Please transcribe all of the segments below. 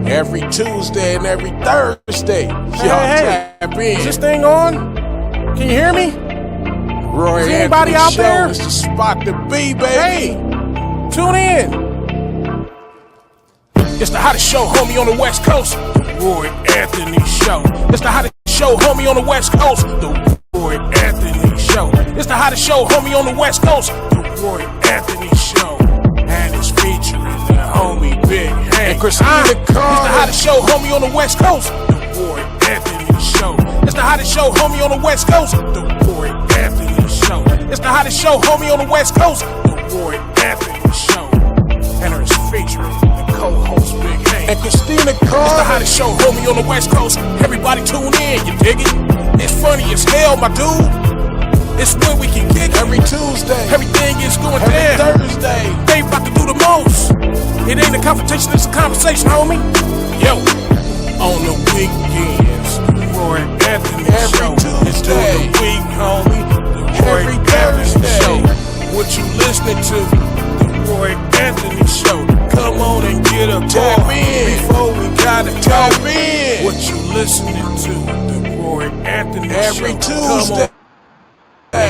Every Tuesday and every Thursday. Hey, tap in. Is this thing on? Can you hear me? Roy Is anybody Anthony out Show there? is the spot to be, baby. Hey, tune in. It's the hottest show, homie, on the West Coast. The Roy Anthony Show. It's the hottest show, homie, on the West Coast. The Roy Anthony Show. It's the hottest show, homie, on the West Coast. The Roy Anthony Show. And it's featuring the homie Big Hank Christina Carter. It's the hottest show, homie, on the West Coast. The Roy Anthony Show. It's the hottest show, homie, on the West Coast. The Roy Anthony Show. It's the hottest show, homie, on the West Coast. The Roy Anthony Show. And it's featuring the co-host Big Hank and Christina Carter. It's the hottest show, homie, on the West Coast. Everybody tune in, you dig it? It's funny as hell, my dude. It's when we can kick every Tuesday. Everything is going down. Every Thursday. They about to do the most. It ain't a confrontation, it's a conversation, homie. Yo, on the weekends, the Roy Anthony Show. It's during the week, homie. The Roy Anthony Show. What you listening to? The Roy Anthony Show. Come on and get a tap in before we gotta tap in. What you listening to? The Roy Anthony Show. Every Tuesday.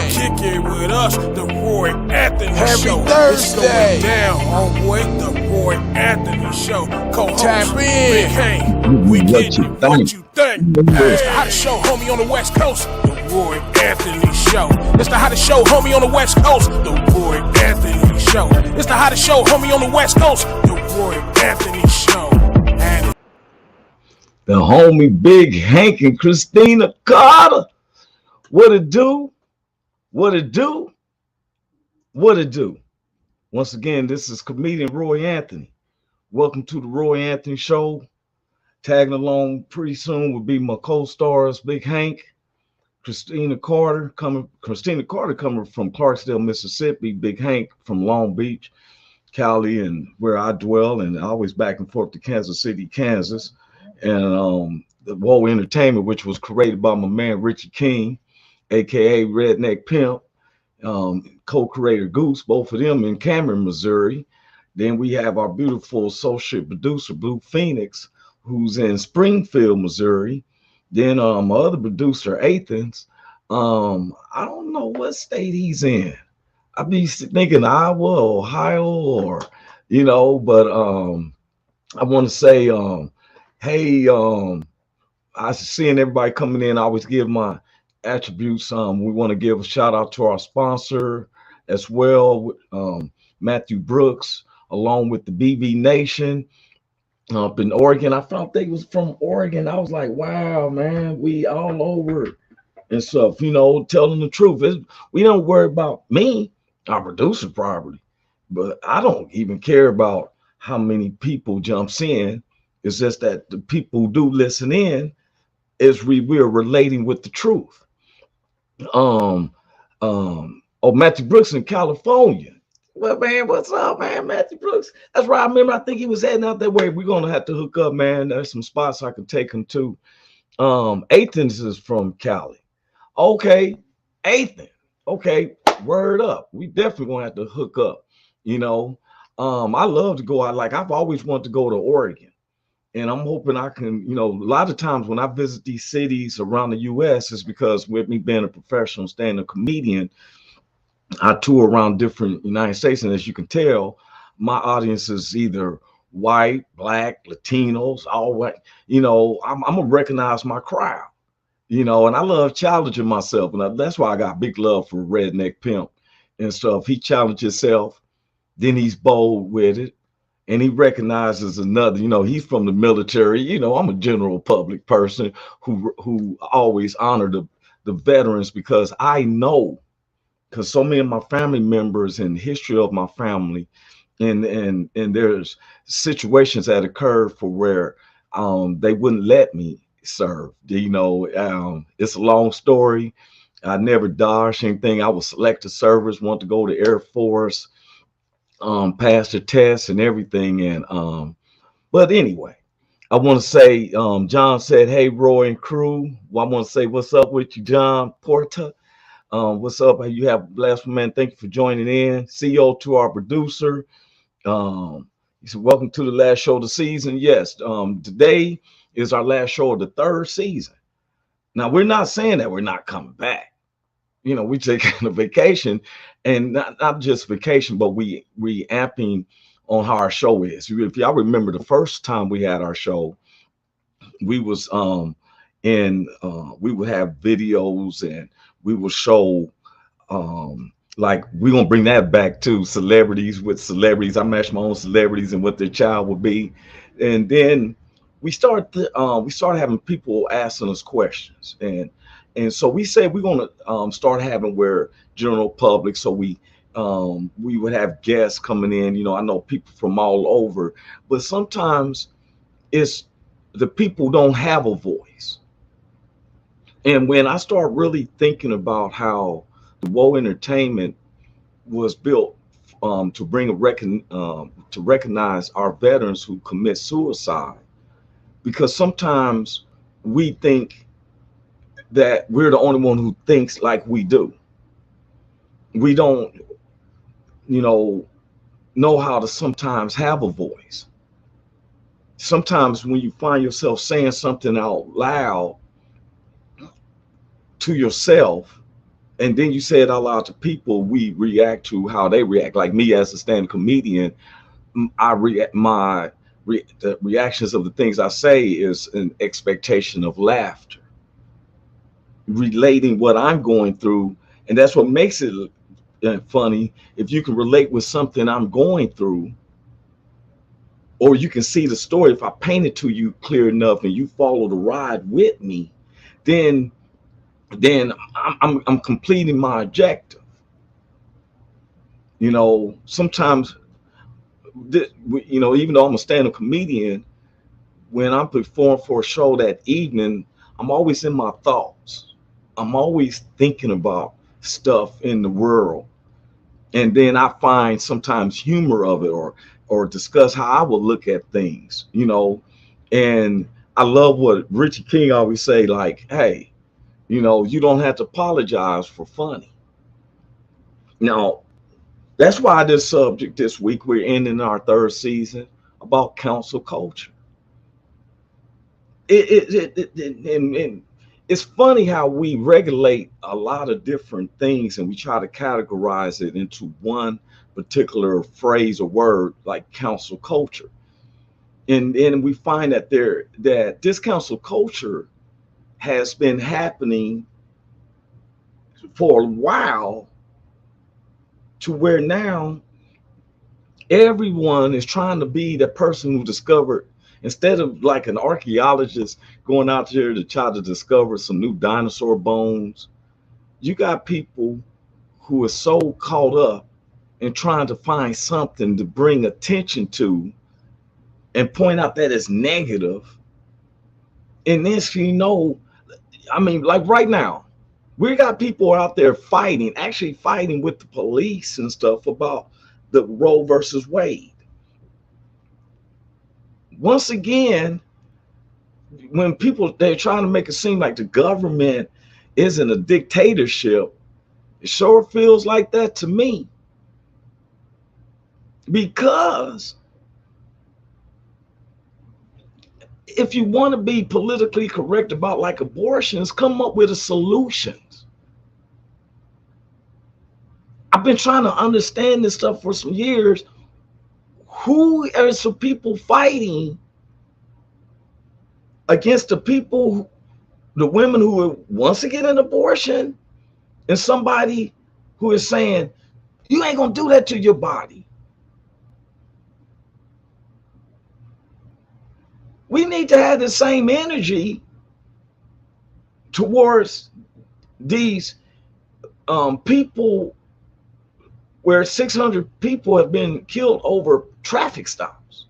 Kick it with us, the Roy Anthony Show. Every Thursday. It's going down, homeboy, the Roy Anthony Show. Co-host, tap in. Big Hank. We get you what you think. It's the hottest show, homie, on the West Coast. The Roy Anthony Show. It's the hottest show, homie, on the West Coast. The Roy Anthony Show. It's the hottest show, homie, on the West Coast. The Roy Anthony Show. And the homie Big Hank and Christina Carter. What it do? What it do? What it do? Once again, this is comedian Roy Anthony. Welcome to the Roy Anthony Show. Tagging along pretty soon will be my co-stars, Big Hank, Christina Carter coming from Clarksdale, Mississippi, Big Hank from Long Beach, Cali, and where I dwell, and always back and forth to Kansas City, Kansas. And the Woe Entertainment, which was created by my man Richie King, aka Redneck Pimp, co-creator Goose, both of them in Cameron, Missouri. Then we have our beautiful associate producer Blue Phoenix, who's in Springfield, Missouri. Then my other producer Athens, I don't know what state he's in. I'd be thinking Iowa, Ohio, or but I want to say hey, I seeing everybody coming in. I always give my attributes. We want to give a shout out to our sponsor as well, Matthew Brooks, along with the BB Nation up in Oregon. I found they was from Oregon. I was like, wow, man, we all over and stuff, telling the truth. We don't worry about me, our producer property, but I don't even care about how many people jumps in. It's just that the people who do listen in is we're relating with the truth. Matthew Brooks in California. Well, man, what's up, man? Matthew Brooks. That's right. I remember. I think he was heading out that way. We're gonna have to hook up, man. There's some spots I can take him to. Athens is from Cali. Okay, Athens. Okay, word up. We definitely gonna have to hook up. I love to go out. Like I've always wanted to go to Oregon. And I'm hoping I can, a lot of times when I visit these cities around the U.S. is because with me being a professional stand-up comedian, I tour around different United States. And as you can tell, my audience is either white, black, Latinos, all white. I'm going to recognize my crowd, and I love challenging myself. And that's why I got big love for Redneck Pimp and stuff. He challenged himself, then he's bold with it. And he recognizes another, he's from the military. I'm a general public person who always honor the veterans because I know, because so many of my family members and history of my family, and there's situations that occurred for where they wouldn't let me serve. It's a long story. I never dodged anything. I was selected service, wanted to go to Air Force. Passed the test and everything, and but anyway, I want to say John said, hey, Roy and crew. Well, I want to say what's up with you, John Porta. What's up? You have a blessed man. Thank you for joining in. CEO to our producer. He said, welcome to the last show of the season. Yes, today is our last show of the third season. Now, we're not saying that we're not coming back. You know, we taking a vacation, and not just vacation, but we amping on how our show is. If y'all remember the first time we had our show, we was we would have videos, and we would show like we're gonna bring that back to celebrities with celebrities. I match my own celebrities and what their child would be, and then we started having people asking us questions, and so we said we're gonna start having where general public. So we would have guests coming in. You know, I know people from all over, but sometimes it's the people don't have a voice. And when I start really thinking about how the Woe Entertainment was built to bring to recognize our veterans who commit suicide, because sometimes we think that we're the only one who thinks like we do. We don't, you know how to sometimes have a voice. Sometimes when you find yourself saying something out loud to yourself, and then you say it out loud to people, we react to how they react. Like me as a stand-up comedian, the reactions of the things I say is an expectation of laughter, relating what I'm going through, and that's what makes it funny. If you can relate with something I'm going through, or you can see the story, if I paint it to you clear enough and you follow the ride with me, then I'm completing my objective. You know, sometimes, you know, even though I'm a stand-up comedian, when I'm performing for a show that evening, I'm always in my thoughts. I'm always thinking about stuff in the world, and then I find sometimes humor of it, or discuss how I would look at things. You know, and I love what Richie King always say, like, hey, you know, you don't have to apologize for funny. Now, that's why this subject this week, we're ending our third season about council culture. And it's funny how we regulate a lot of different things, and we try to categorize it into one particular phrase or word, like council culture. And we find that this council culture has been happening for a while, to where now everyone is trying to be the person who discovered, instead of like an archaeologist going out there to try to discover some new dinosaur bones, you got people who are so caught up in trying to find something to bring attention to and point out that it's negative. And this, you know, I mean, like right now, we got people out there actually fighting with the police and stuff about the Roe versus Wade. Once again, when they're trying to make it seem like the government isn't a dictatorship, it sure feels like that to me. Because if you want to be politically correct about like abortions, come up with a solution. I've been trying to understand this stuff for some years. Who are some people fighting against the people, the women who wants to get an abortion, and somebody who is saying, you ain't gonna do that to your body? We need to have the same energy towards these people, where 600 people have been killed over traffic stops.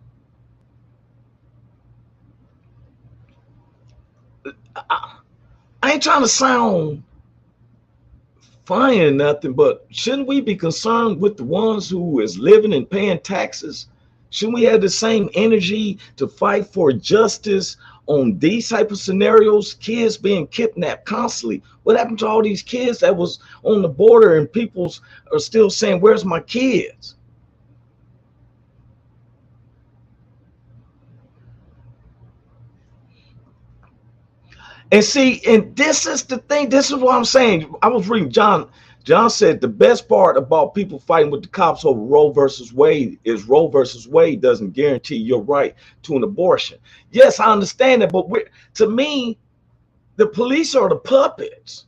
I ain't trying to sound funny or nothing, but shouldn't we be concerned with the ones who is living and paying taxes? Shouldn't we have the same energy to fight for justice on these type of scenarios? Kids being kidnapped constantly. What happened to all these kids that was on the border, and people are still saying, where's my kids? And see, and this is the thing. This is what I'm saying. I was reading John. John said the best part about people fighting with the cops over Roe versus Wade is Roe versus Wade doesn't guarantee your right to an abortion. Yes, I understand that, but to me, the police are the puppets.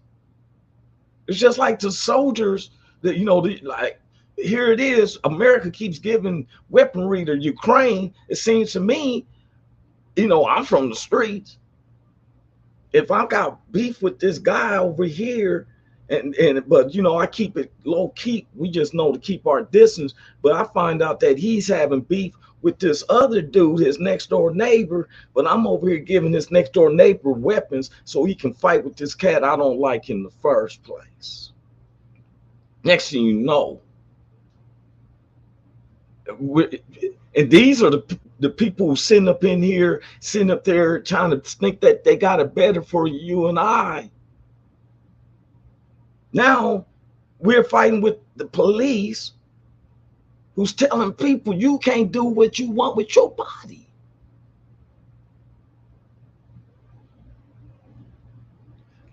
It's just like the soldiers that, like, here it is. America keeps giving weaponry to Ukraine. It seems to me, I'm from the streets. If I got beef with this guy over here, but I keep it low key. We just know to keep our distance. But I find out that he's having beef with this other dude, his next door neighbor. But I'm over here giving this next door neighbor weapons so he can fight with this cat I don't like in the first place. Next thing you know, and these are the people who sitting up in here, sitting up there trying to think that they got it better for you and I. Now we're fighting with the police who's telling people you can't do what you want with your body.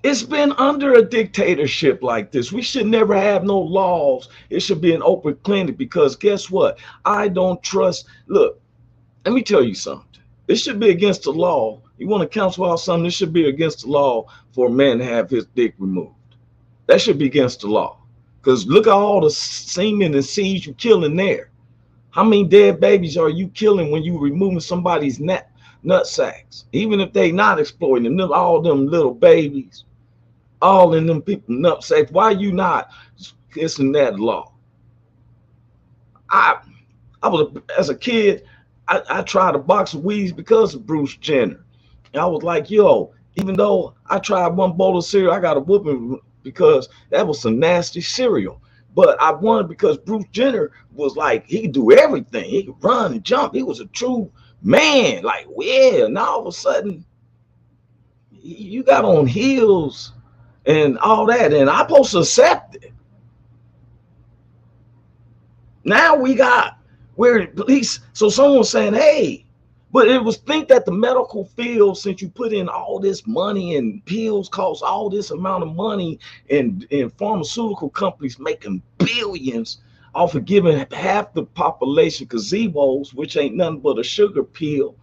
It's been under a dictatorship like this. We should never have no laws. It should be an open clinic because guess what? I don't trust. Look, let me tell you something. It should be against the law. You want to counsel out something, it should be against the law for a man to have his dick removed. That should be against the law. Because look at all the semen and seeds you're killing there. How many dead babies are you killing when you removing somebody's nut sacks? Even if they not exploiting them, all them little babies, all in them people nut sacks. Why are you not kissing that law? I was as a kid, I tried a box of weeds because of Bruce Jenner. And I was like, yo, even though I tried one bowl of cereal, I got a whooping because that was some nasty cereal. But I won because Bruce Jenner was like, he could do everything. He could run and jump. He was a true man. Like, yeah, now all of a sudden, you got on heels and all that. And I'm supposed to accept it. Now we got where police, so someone's saying, hey, but it was think that the medical field, since you put in all this money and pills cost all this amount of money and pharmaceutical companies making billions off of giving half the population gazebos, which ain't nothing but a sugar pill,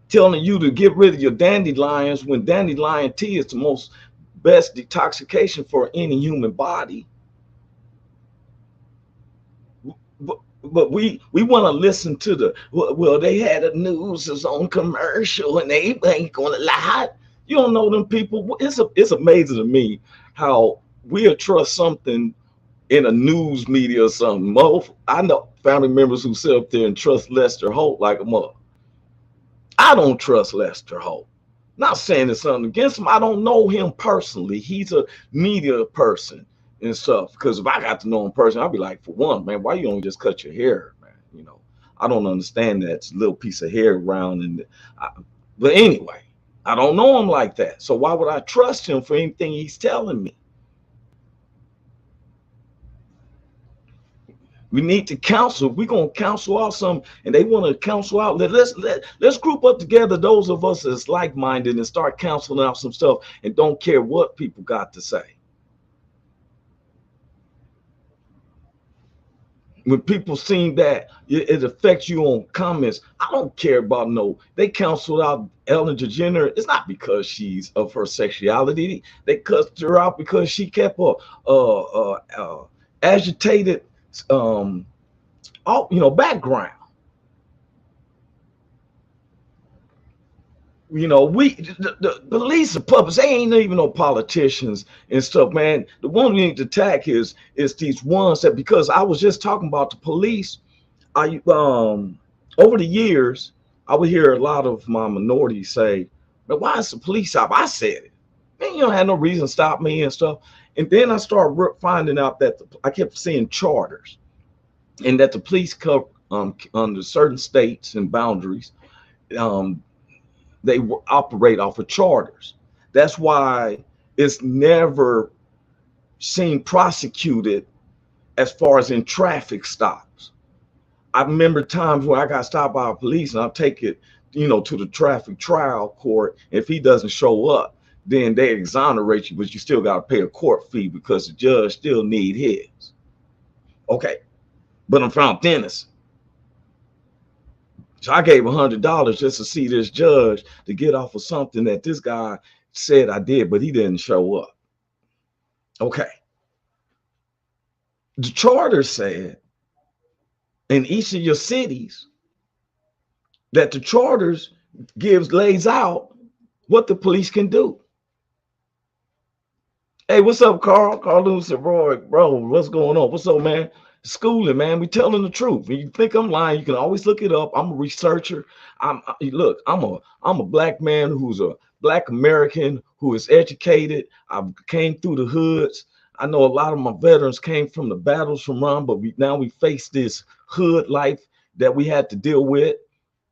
telling you to get rid of your dandelions when dandelion tea is the most best detoxification for any human body. But we want to listen to the, well, they had a news is on commercial and they ain't gonna lie. You don't know them people. It's amazing to me how we'll trust something in a news media or something. I know family members who sit up there and trust Lester Holt like a mother. I don't trust Lester Holt. Not saying it's something against him. I don't know him personally. He's a media person and stuff. Because if I got to know him personally, I'd be like, for one, man, why you don't just cut your hair, man? I don't understand that. It's a little piece of hair around. But anyway, I don't know him like that. So why would I trust him for anything he's telling me? We need to counsel. We're gonna counsel out some, and they want to counsel out. Let's group up together, those of us that's like-minded, and start counseling out some stuff, and don't care what people got to say. When people see that it affects you on comments, I don't care about they canceled out Ellen DeGeneres. It's not because she's of her sexuality. They cussed her out because she kept a agitated background. The police are puppets. They ain't even no politicians and stuff, man. The one we need to attack is these ones that, because I was just talking about the police. Over the years, I would hear a lot of my minorities say, "But why is the police out?" I said it. Man, you don't have no reason to stop me and stuff. And then I started finding out that I kept seeing charters, and that the police cover under certain states and boundaries. They operate off of charters. That's why it's never seen prosecuted as far as in traffic stops. I remember times when I got stopped by police and I'll take it to the traffic trial court. If he doesn't show up, then they exonerate you, but you still got to pay a court fee because the judge still need his. Okay, but I'm found innocent. So I gave $100 just to see this judge to get off of something that this guy said I did, but he didn't show up. Okay. The charter said in each of your cities that the charters lays out what the police can do. Hey, what's up, Carl? Carl Lewis said, Roy, bro, what's going on? What's up, man? Schooling, man. We telling the truth. When you think I'm lying, you can always look it up. I'm a researcher. I'm a black man who's a black American who is educated. I came through the hoods. I know a lot of my veterans came from the battles from Ron, but now we face this hood life that we had to deal with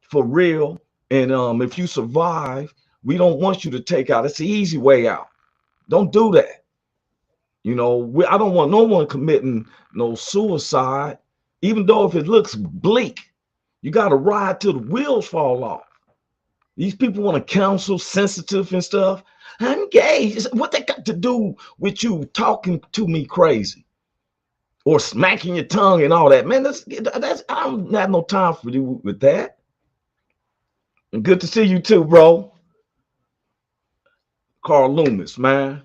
for real. And if you survive, we don't want you to take out. It's the easy way out. Don't do that. I don't want no one committing no suicide, even though if it looks bleak, you got to ride till the wheels fall off. These people want to counsel sensitive and stuff. I'm gay. What they got to do with you talking to me crazy or smacking your tongue and all that? Man, that's I don't have no time for you with that. And good to see you too, bro. Carl Loomis, man.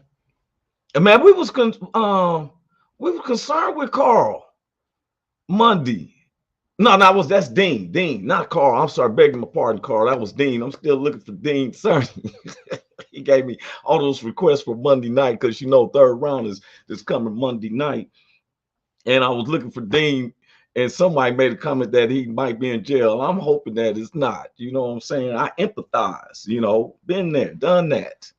And man, we was concerned with Carl Monday. No, that's Dean. Dean, not Carl. I'm sorry, begging my pardon, Carl. That was Dean. I'm still looking for Dean. Sorry. He gave me all those requests for Monday night because third round is coming Monday night. And I was looking for Dean, and somebody made a comment that he might be in jail. I'm hoping that it's not. You know what I'm saying? I empathize, been there, done that.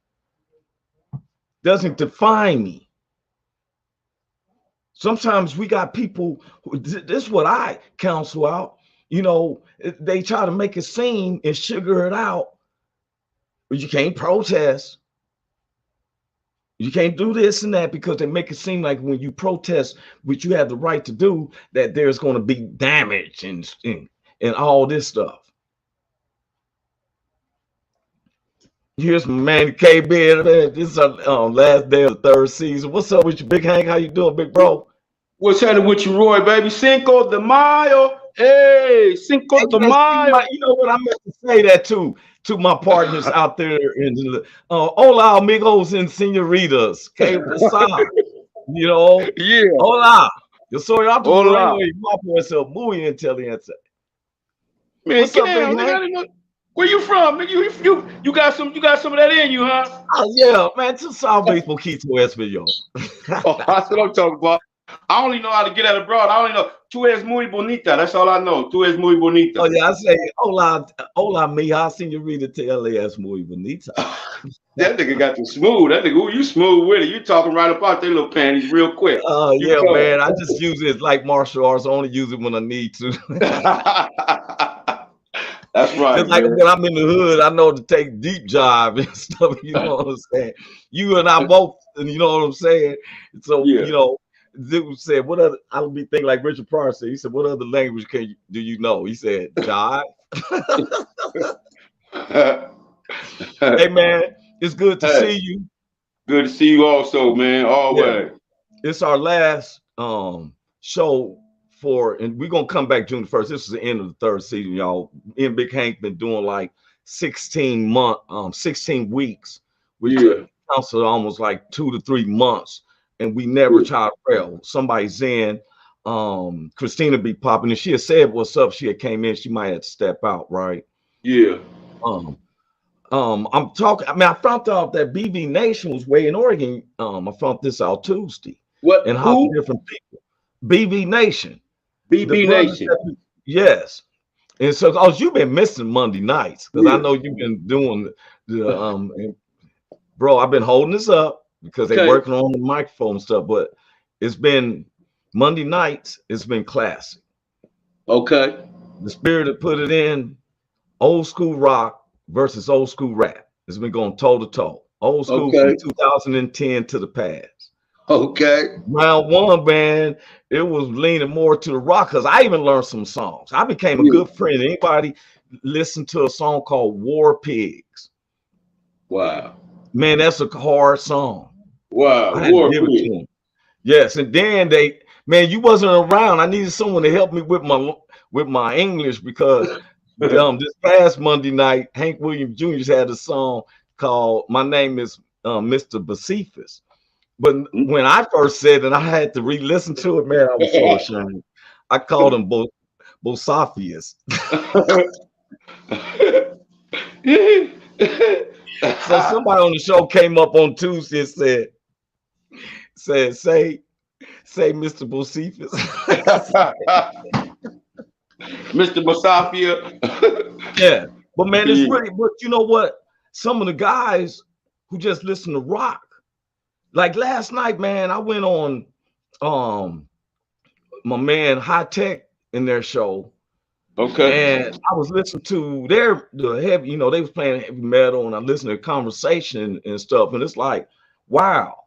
Doesn't define me. Sometimes we got people this is what I counsel out. They try to make it seem and sugar it out. But you can't protest. You can't do this and that because they make it seem like when you protest, which you have the right to do, that there's going to be damage and all this stuff. Here's my man KB. This is our last day of the third season. What's up with you, Big Hank? How you doing, big bro? What's happening with you, Roy, baby? Cinco de Mayo. Hey, Cinco de Mayo. You know what? I meant to say that to my partners out there in the hola, amigos and senoritas. Okay, what's up? Yeah. Hola. Yo soy Arturo y guapo es el muy inteligente. Man, what's up, Big Hank? Where you from, nigga? You got some of that in you, huh? Oh yeah, man. Just salve poquito español. Oh, that's what I'm talking about. I only know how to get out abroad. I only know tú eres muy bonita. That's all I know. Tú eres muy bonita. Oh yeah, I say hola, mija, señorita, te es muy bonita. That nigga got you smooth. That nigga, you smooth with it. You talking right about their little panties real quick. Oh yeah, man. I just use it like martial arts. I only use it when I need to. That's right. Just like when I'm in the hood, I know to take deep jive and stuff. You know what I'm saying? You and I both, you know what I'm saying? So dude said, "What other?" I would be thinking like Richard Pryor said. He said, "What other language do you know?" He said, "Jive." Hey man, it's good to see you. Good to see you also, man. Always. Yeah. It's our last show. And we're gonna come back June 1st. This is the end of the third season, y'all. Me and Big Hank been doing like 16 weeks, which counts to almost like 2 to 3 months, and we never try to fail. Somebody's in. Christina be popping, and she had said what's up. She had came in. She might have to step out, right? Yeah. I'm talking. I mean, I found out that BB Nation was way in Oregon. I found this out Tuesday. What? And how different people. BB Nation. BB Nation. Yes. And so, you've been missing Monday nights because I know you've been doing the bro. I've been holding this up because they're working on the microphone stuff, but it's been Monday nights. It's been classic. Okay. The spirit that put it in, old school rock versus old school rap. It's been going toe to toe. Old school from 2010 to the past. Okay. Round one, man, it was leaning more to the rock because I even learned some songs. I became a good friend. Anybody listened to a song called War Pigs. Wow. Man, that's a hard song. Wow. I had to War give it to pig. him. Yes, and then man, you wasn't around. I needed someone to help me with my English because this past Monday night, Hank Williams Jr. had a song called "My Name Is Mr. Bacifus." But when I first said it, I had to re-listen to it. Man, I was so ashamed. I called him Bosophius. So somebody on the show came up on Tuesday and said, say Mr. Bosifus. Mr. Musafia. Yeah, but man, it's Yeah. really. But you know what? Some of the guys who just listen to rock, like last night, man, I went on my man High Tech in their show. Okay. And I was listening to the heavy, you know, they was playing heavy metal, and I listened to conversation and stuff, and it's like, wow.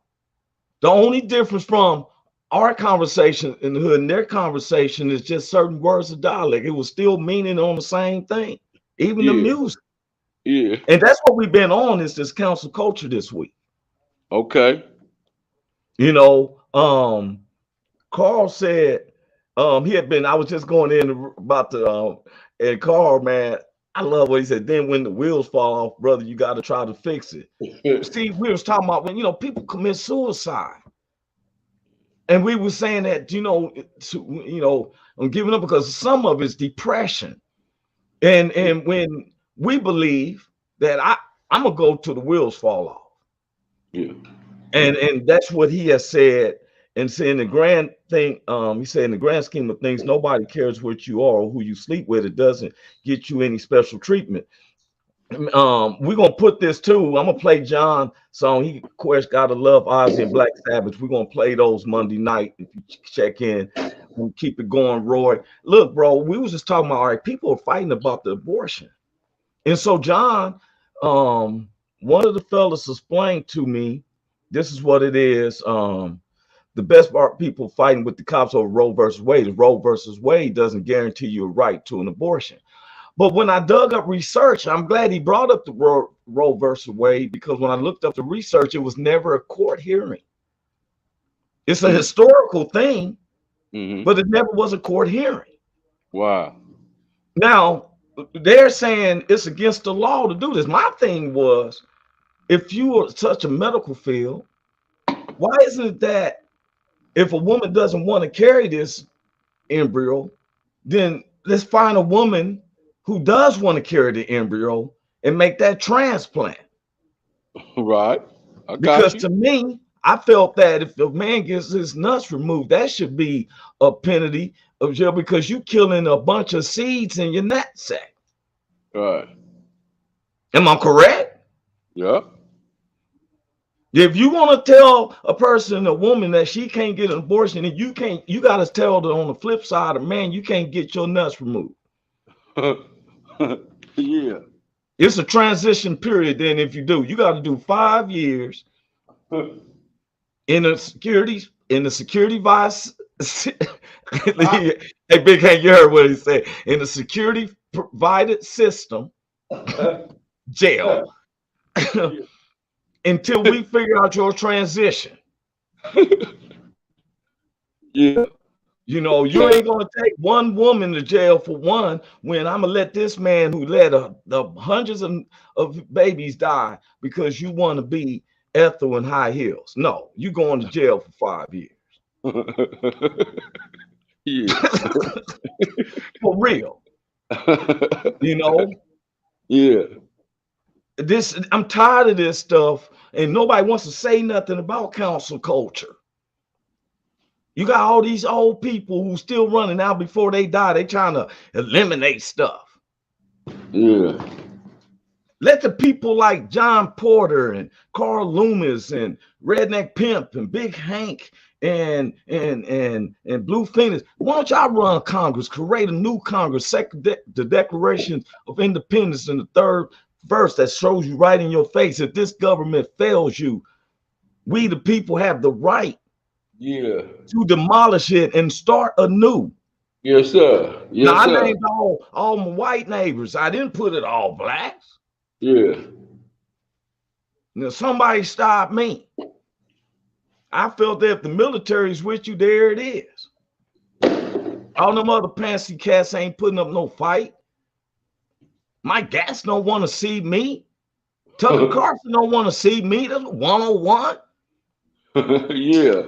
The only difference from our conversation in the hood and their conversation is just certain words of dialect. It was still meaning on the same thing, even the music. Yeah. And that's what we've been on is this council culture this week. Okay. You know, Carl said he had been, I was just going in about the and Carl, man, I love what he said. Then when the wheels fall off, brother, you got to try to fix it. See, we was talking about when, you know, people commit suicide. And we were saying that, you know, I'm giving up because some of it's depression. And when we believe that I'm gonna go till the wheels fall off. Yeah. And that's what he has said. And saying the grand thing, he said in the grand scheme of things, nobody cares what you are or who you sleep with. It doesn't get you any special treatment. We're gonna put this too. I'm gonna play John song. He of course gotta love Ozzy and Black Sabbath. We're gonna play those Monday night if you check in. We'll keep it going, Roy. Look, bro, we was just talking about all right, people are fighting about the abortion. And so John, one of the fellas explained to me, this is what it is. The best part people fighting with the cops over Roe versus Wade is Roe versus Wade doesn't guarantee you a right to an abortion. But when I dug up research, I'm glad he brought up the Roe versus Wade, because when I looked up the research, it was never a court hearing. It's a historical thing, but it never was a court hearing. Wow. Now, they're saying it's against the law to do this. My thing was, if you are such a medical field, why isn't it that if a woman doesn't want to carry this embryo, then let's find a woman who does want to carry the embryo and make that transplant. Right. Because to me, I felt that if a man gets his nuts removed, that should be a penalty of jail because you killing a bunch of seeds in your nutsack. Right. Am I correct? Yeah. If you want to tell a person, a woman, that she can't get an abortion, and you got to tell her on the flip side, man, you can't get your nuts removed. Yeah. It's a transition period. Then if you do, you got to do 5 years in the security vice. Hey, Big Hank, you heard what he said. In the security provided system, jail. Until we figure out your transition. Yeah. You know, you ain't gonna take one woman to jail for one when I'm gonna let this man who let the hundreds of babies die because you want to be Ethel in high heels. No, you going to jail for 5 years. Yeah. For real. You know? Yeah. I'm tired of this stuff, and nobody wants to say nothing about council culture. You got all these old people who still running out before they die. They trying to eliminate stuff. Yeah. Let the people like John Porter and Carl Loomis and Redneck Pimp and Big Hank and Blue Phoenix. Why don't y'all run Congress, create a new Congress, the Declaration of Independence in the 3rd verse that shows you right in your face that this government fails you. We the people have the right to demolish it and start anew. Yes, sir. Now Yes, I sir. named all my white neighbors. I didn't put it all blacks. Yeah. Now somebody stopped me. I felt that if the military's with you, there it is. All them other fancy cats ain't putting up no fight. Mike Gatz don't want to see me. Tucker Carlson don't want to see me. That's 101. Yeah.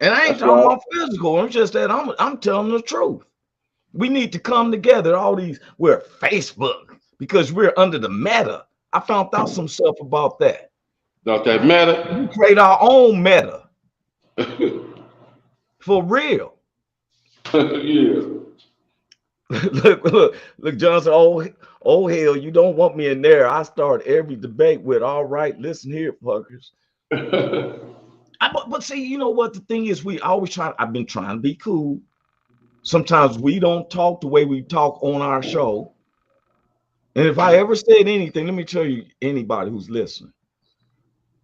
And I ain't That's talking right. about physical. I'm just that I'm telling the truth. We need to come together. All these, we're Facebook because we're under the meta. I found out some stuff about that. Don't that matter? We create our own meta for real. Yeah. look, Johnson. Oh, hell, you don't want me in there. I start every debate with, all right, listen here, fuckers. But see, you know what the thing is? I've been trying to be cool. Sometimes we don't talk the way we talk on our show. And if I ever said anything, let me tell you, anybody who's listening,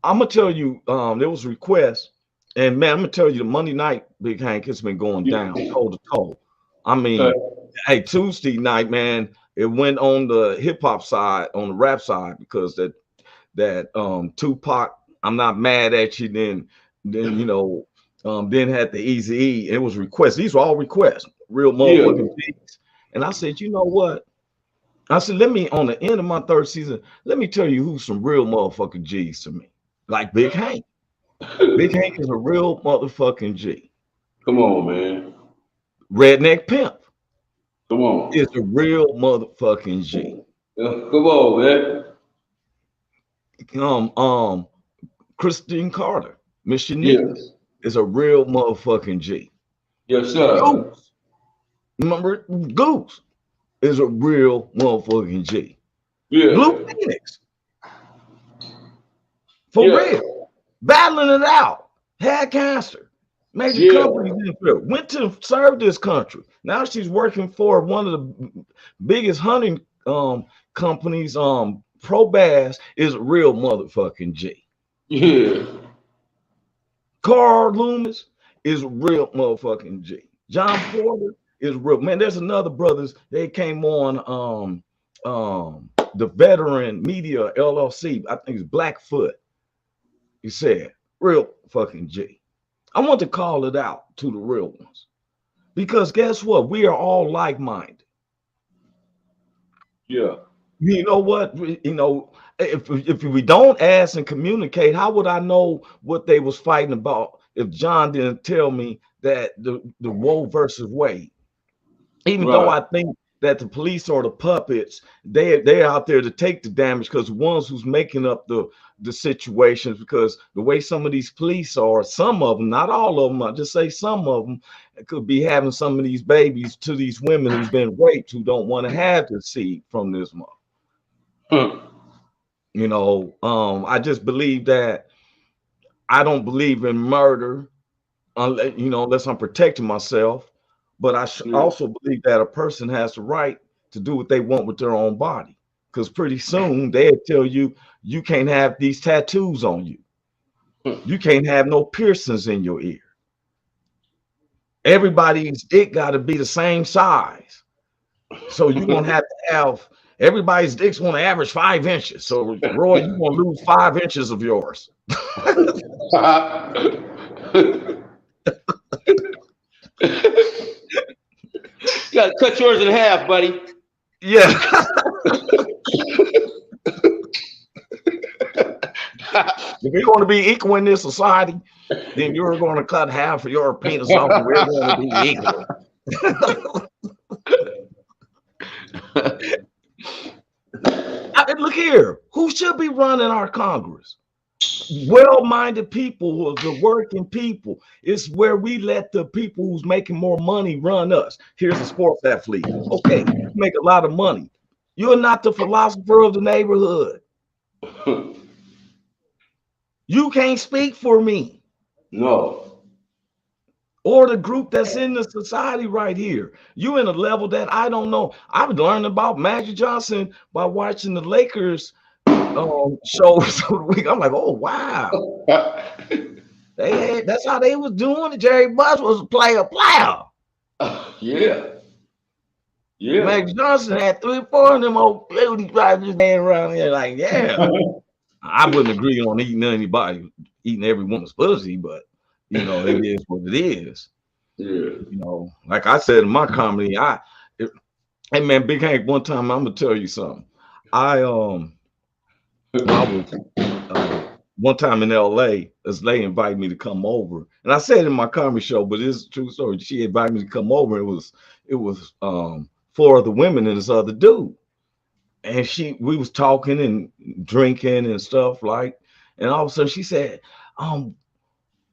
I'm gonna tell you, there was requests, and man, I'm gonna tell you, the Monday night, Big Hank, it's been going down toe to toe. I mean, hey, Tuesday night, man, it went on the hip hop side, on the rap side, because that Tupac, I'm not mad at you. Then then had the Easy E. It was requests. These were all requests, real motherfucking G's. And I said, you know what? I said, let me, on the end of my third season, let me tell you who's some real motherfucking G's to me. Like Big Hank. Big Hank is a real motherfucking G. Come on, man. Redneck Pimp Come on. is a real motherfucking G. Come on, man. Christine Carter, Miss Shanique, Yes. is a real motherfucking G. Yes, sir. Goose, remember Goose is a real motherfucking G. Yeah. Blue Phoenix, for real, battling it out, had cancer, major companies went to serve this country. Now she's working for one of the biggest hunting companies. Pro Bass is a real motherfucking G. Yeah. Carl Loomis is a real motherfucking G. John Porter is real. Man, there's another brothers. They came on the Veteran Media LLC. I think it's Blackfoot. He said, real fucking G. I want to call it out to the real ones. Because guess what? We are all like-minded. Yeah. You know what? If we don't ask and communicate, how would I know what they was fighting about if John didn't tell me that the Roe versus Wade? Even though I think that the police are the puppets, they're out there to take the damage, because the ones who's making up the situations, because the way some of these police are, some of them, not all of them, I just say some of them, could be having some of these babies to these women who's been raped, who don't want to have the seed from this mother. I just believe that I don't believe in murder, unless I'm protecting myself. But I also believe that a person has the right to do what they want with their own body, because pretty soon they'll tell you, you can't have these tattoos on you. You can't have no piercings in your ear. Everybody's dick got to be the same size. So you're going to have everybody's dick's going to average 5 inches. So Roy, you're going to lose 5 inches of yours. You gotta cut yours in half, buddy. Yeah. If you're going to be equal in this society, then you're going to cut half of your penis off, and we're going to be equal. Look here, who should be running our Congress? Well-minded people, the working people. It's where we let the people who's making more money run us. Here's a sports athlete. Okay, you make a lot of money. You're not the philosopher of the neighborhood. You can't speak for me. No. Or the group that's in the society right here. You in a level that I don't know. I've learned about Magic Johnson by watching the Lakers shows. I'm like, oh wow. That's how they was doing it. Jerry Buss was a player. Yeah. Yeah. Max Johnson had 3 or 4 of them old beauty guys just laying around there like, yeah. I wouldn't agree on eating every woman's pussy, but you know, it is what it is. Yeah. You know, like I said in my comedy, hey man, Big Hank, one time I'm gonna tell you something. I was one time in LA, this lady invited me to come over, and I said in my comedy show, but it's a true story. She invited me to come over. It was 4 other women and this other dude, and we was talking and drinking and stuff like, and all of a sudden she said,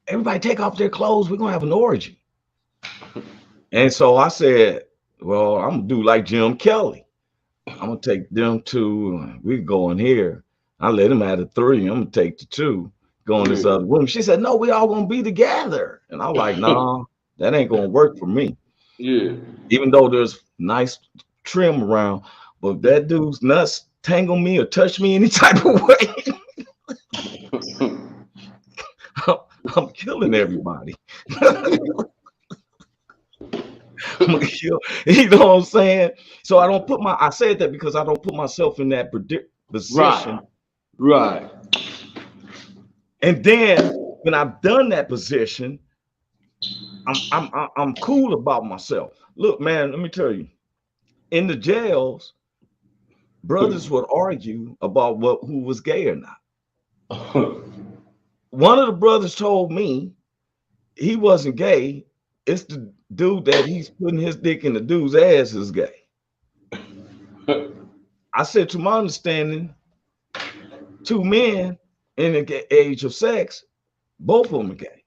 everybody take off their clothes. We're gonna have an orgy. And so I said, well, I'm gonna do like Jim Kelly. I'm gonna take them 2. We go in here. I let him have the 3. I'm gonna take the 2. Go in this other room. She said, no, we all gonna be together. And I'm like, nah, that ain't gonna work for me. Yeah. Even though there's nice trim around, but if that dude's nuts tangle me or touch me any type of way, I'm killing everybody. I'm gonna kill, you know what I'm saying? So I said that because I don't put myself in that position. Right. And then when I've done that position, I'm cool about myself. Look, man, let me tell you, in the jails, brothers would argue about who was gay or not. One of the brothers told me he wasn't gay. It's the dude that he's putting his dick in the dude's ass is gay. I said, to my understanding, 2 men in the age of sex, both of them are gay.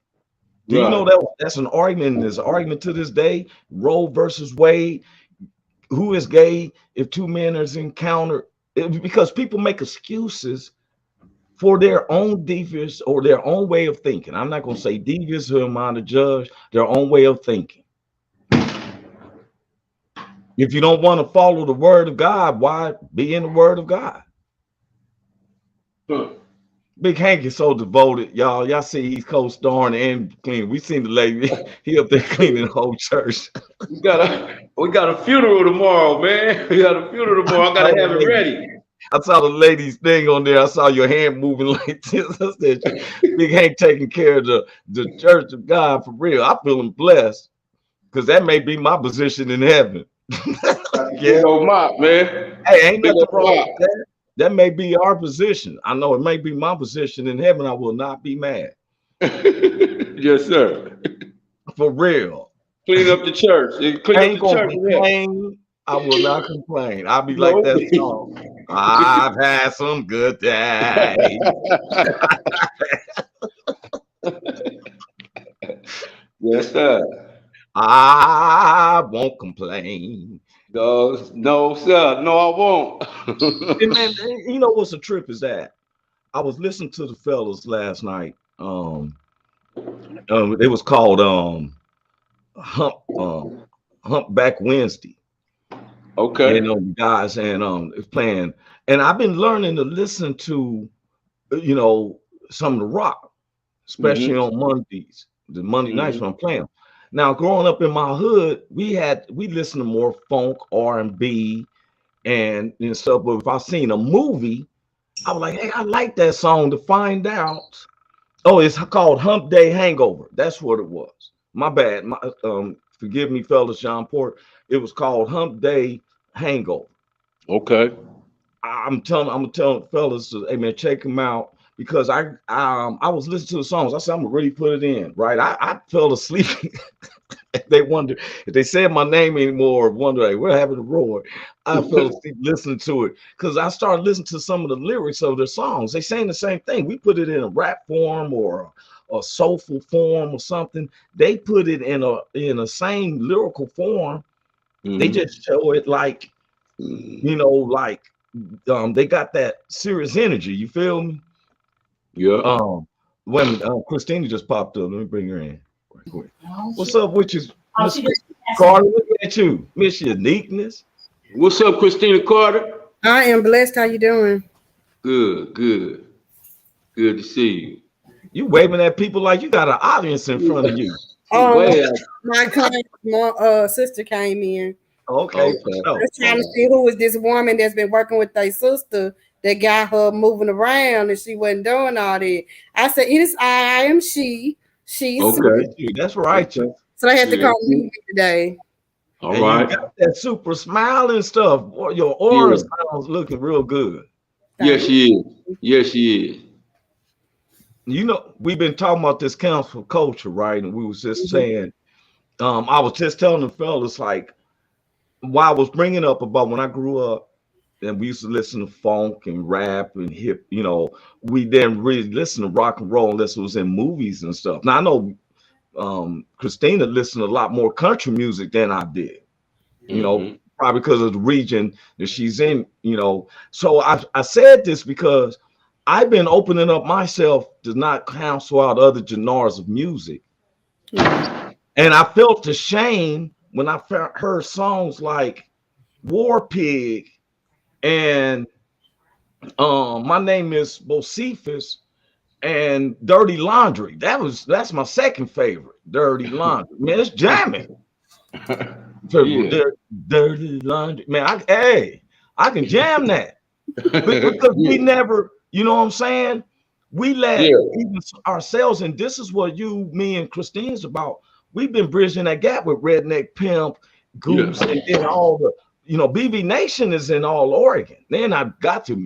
Do you know that's an argument? There's an argument to this day, Roe versus Wade. Who is gay if 2 men are encountered? Because people make excuses for their own devious or their own way of thinking. I'm not going to say devious, who am I to judge? Their own way of thinking. If you don't want to follow the word of God, why be in the word of God? Big Hank is so devoted, y'all. Y'all see he's co-starring and cleaning. We seen the lady, he up there cleaning the whole church. We got a funeral tomorrow, man. We got a funeral tomorrow. I gotta have it ready. I saw the lady's thing on there. I saw your hand moving like this. I said, Big Hank taking care of the church of God for real. I feel blessed because that may be my position in heaven. Yeah, mop, man. Hey, ain't nothing wrong with that. That may be our position. I know it may be my position in heaven. I will not be mad. Yes, sir. For real. Clean up the church. Clean up the church. Complain. I will not complain. I'll be like that song. I've had some good days. Yes, sir. I won't complain. No, sir. No, I won't. And man, you know what's a trip is that? I was listening to the fellas last night. It was called Humpback Wednesday. Okay. You know, the guys and it's playing, and I've been learning to listen to, you know, some of the rock, especially on Mondays, the Monday nights when I'm playing. Now, growing up in my hood, we listened to more funk, R&B, and stuff. But if I seen a movie, I was like, hey, I like that song. To find out, oh, it's called Hump Day Hangover. That's what it was. My bad. Forgive me, fellas, John Port. It was called Hump Day Hangover. Okay. I'm telling fellas, hey man, check them out, because I was listening to the songs. I said, I'm gonna really put it in, right? I fell asleep. They wonder if they said my name anymore, wonder like, what happened to Roy? I fell asleep listening to it because I started listening to some of the lyrics of their songs. They saying the same thing. We put it in a rap form or a soulful form or something. They put it in a same lyrical form. They just show it like, you know, like they got that serious energy. You feel me? Yeah. When Christina just popped up, let me bring her in right quick. What's up with you, Miss Carter? Look at you, Miss Uniqueness. What's up, Christina Carter? I am blessed. How you doing? Good to see you. You waving at people like you got an audience in front of you. Way My cousin, sister came in. Okay, for Okay. sure. Just trying to see who is this woman that's been working with their sister that got her moving around and she wasn't doing all that. I said, it is I am she. She's Okay. That's right. Okay. so they had to Yeah. come meet me today. All And right. you got that super smile and stuff. Your aura sounds looking real good. Yes, she is. Yes, she is. You know, we've been talking about this council culture, right? And we was just saying, I was just telling the fellas, like, while I was bringing up about when I grew up, and we used to listen to funk and rap and hip, you know, we didn't really listen to rock and roll unless it was in movies and stuff. Now I know Christina listened to a lot more country music than I did, you know, probably because of the region that she's in, you know. So I said this because I've been opening up myself to not cancel out other genres of music. And I felt the shame when I heard songs like War Pig and My Name is Bocephus and Dirty Laundry. That's my second favorite, Dirty Laundry. Man, it's jamming. Dirty Laundry. Man, I can jam that. Because we never, you know what I'm saying? We let even ourselves, and this is what me and Christine's about. We've been bridging that gap with Redneck Pimp, Goose, and then all the, you know, BB Nation is in all Oregon. Then I got to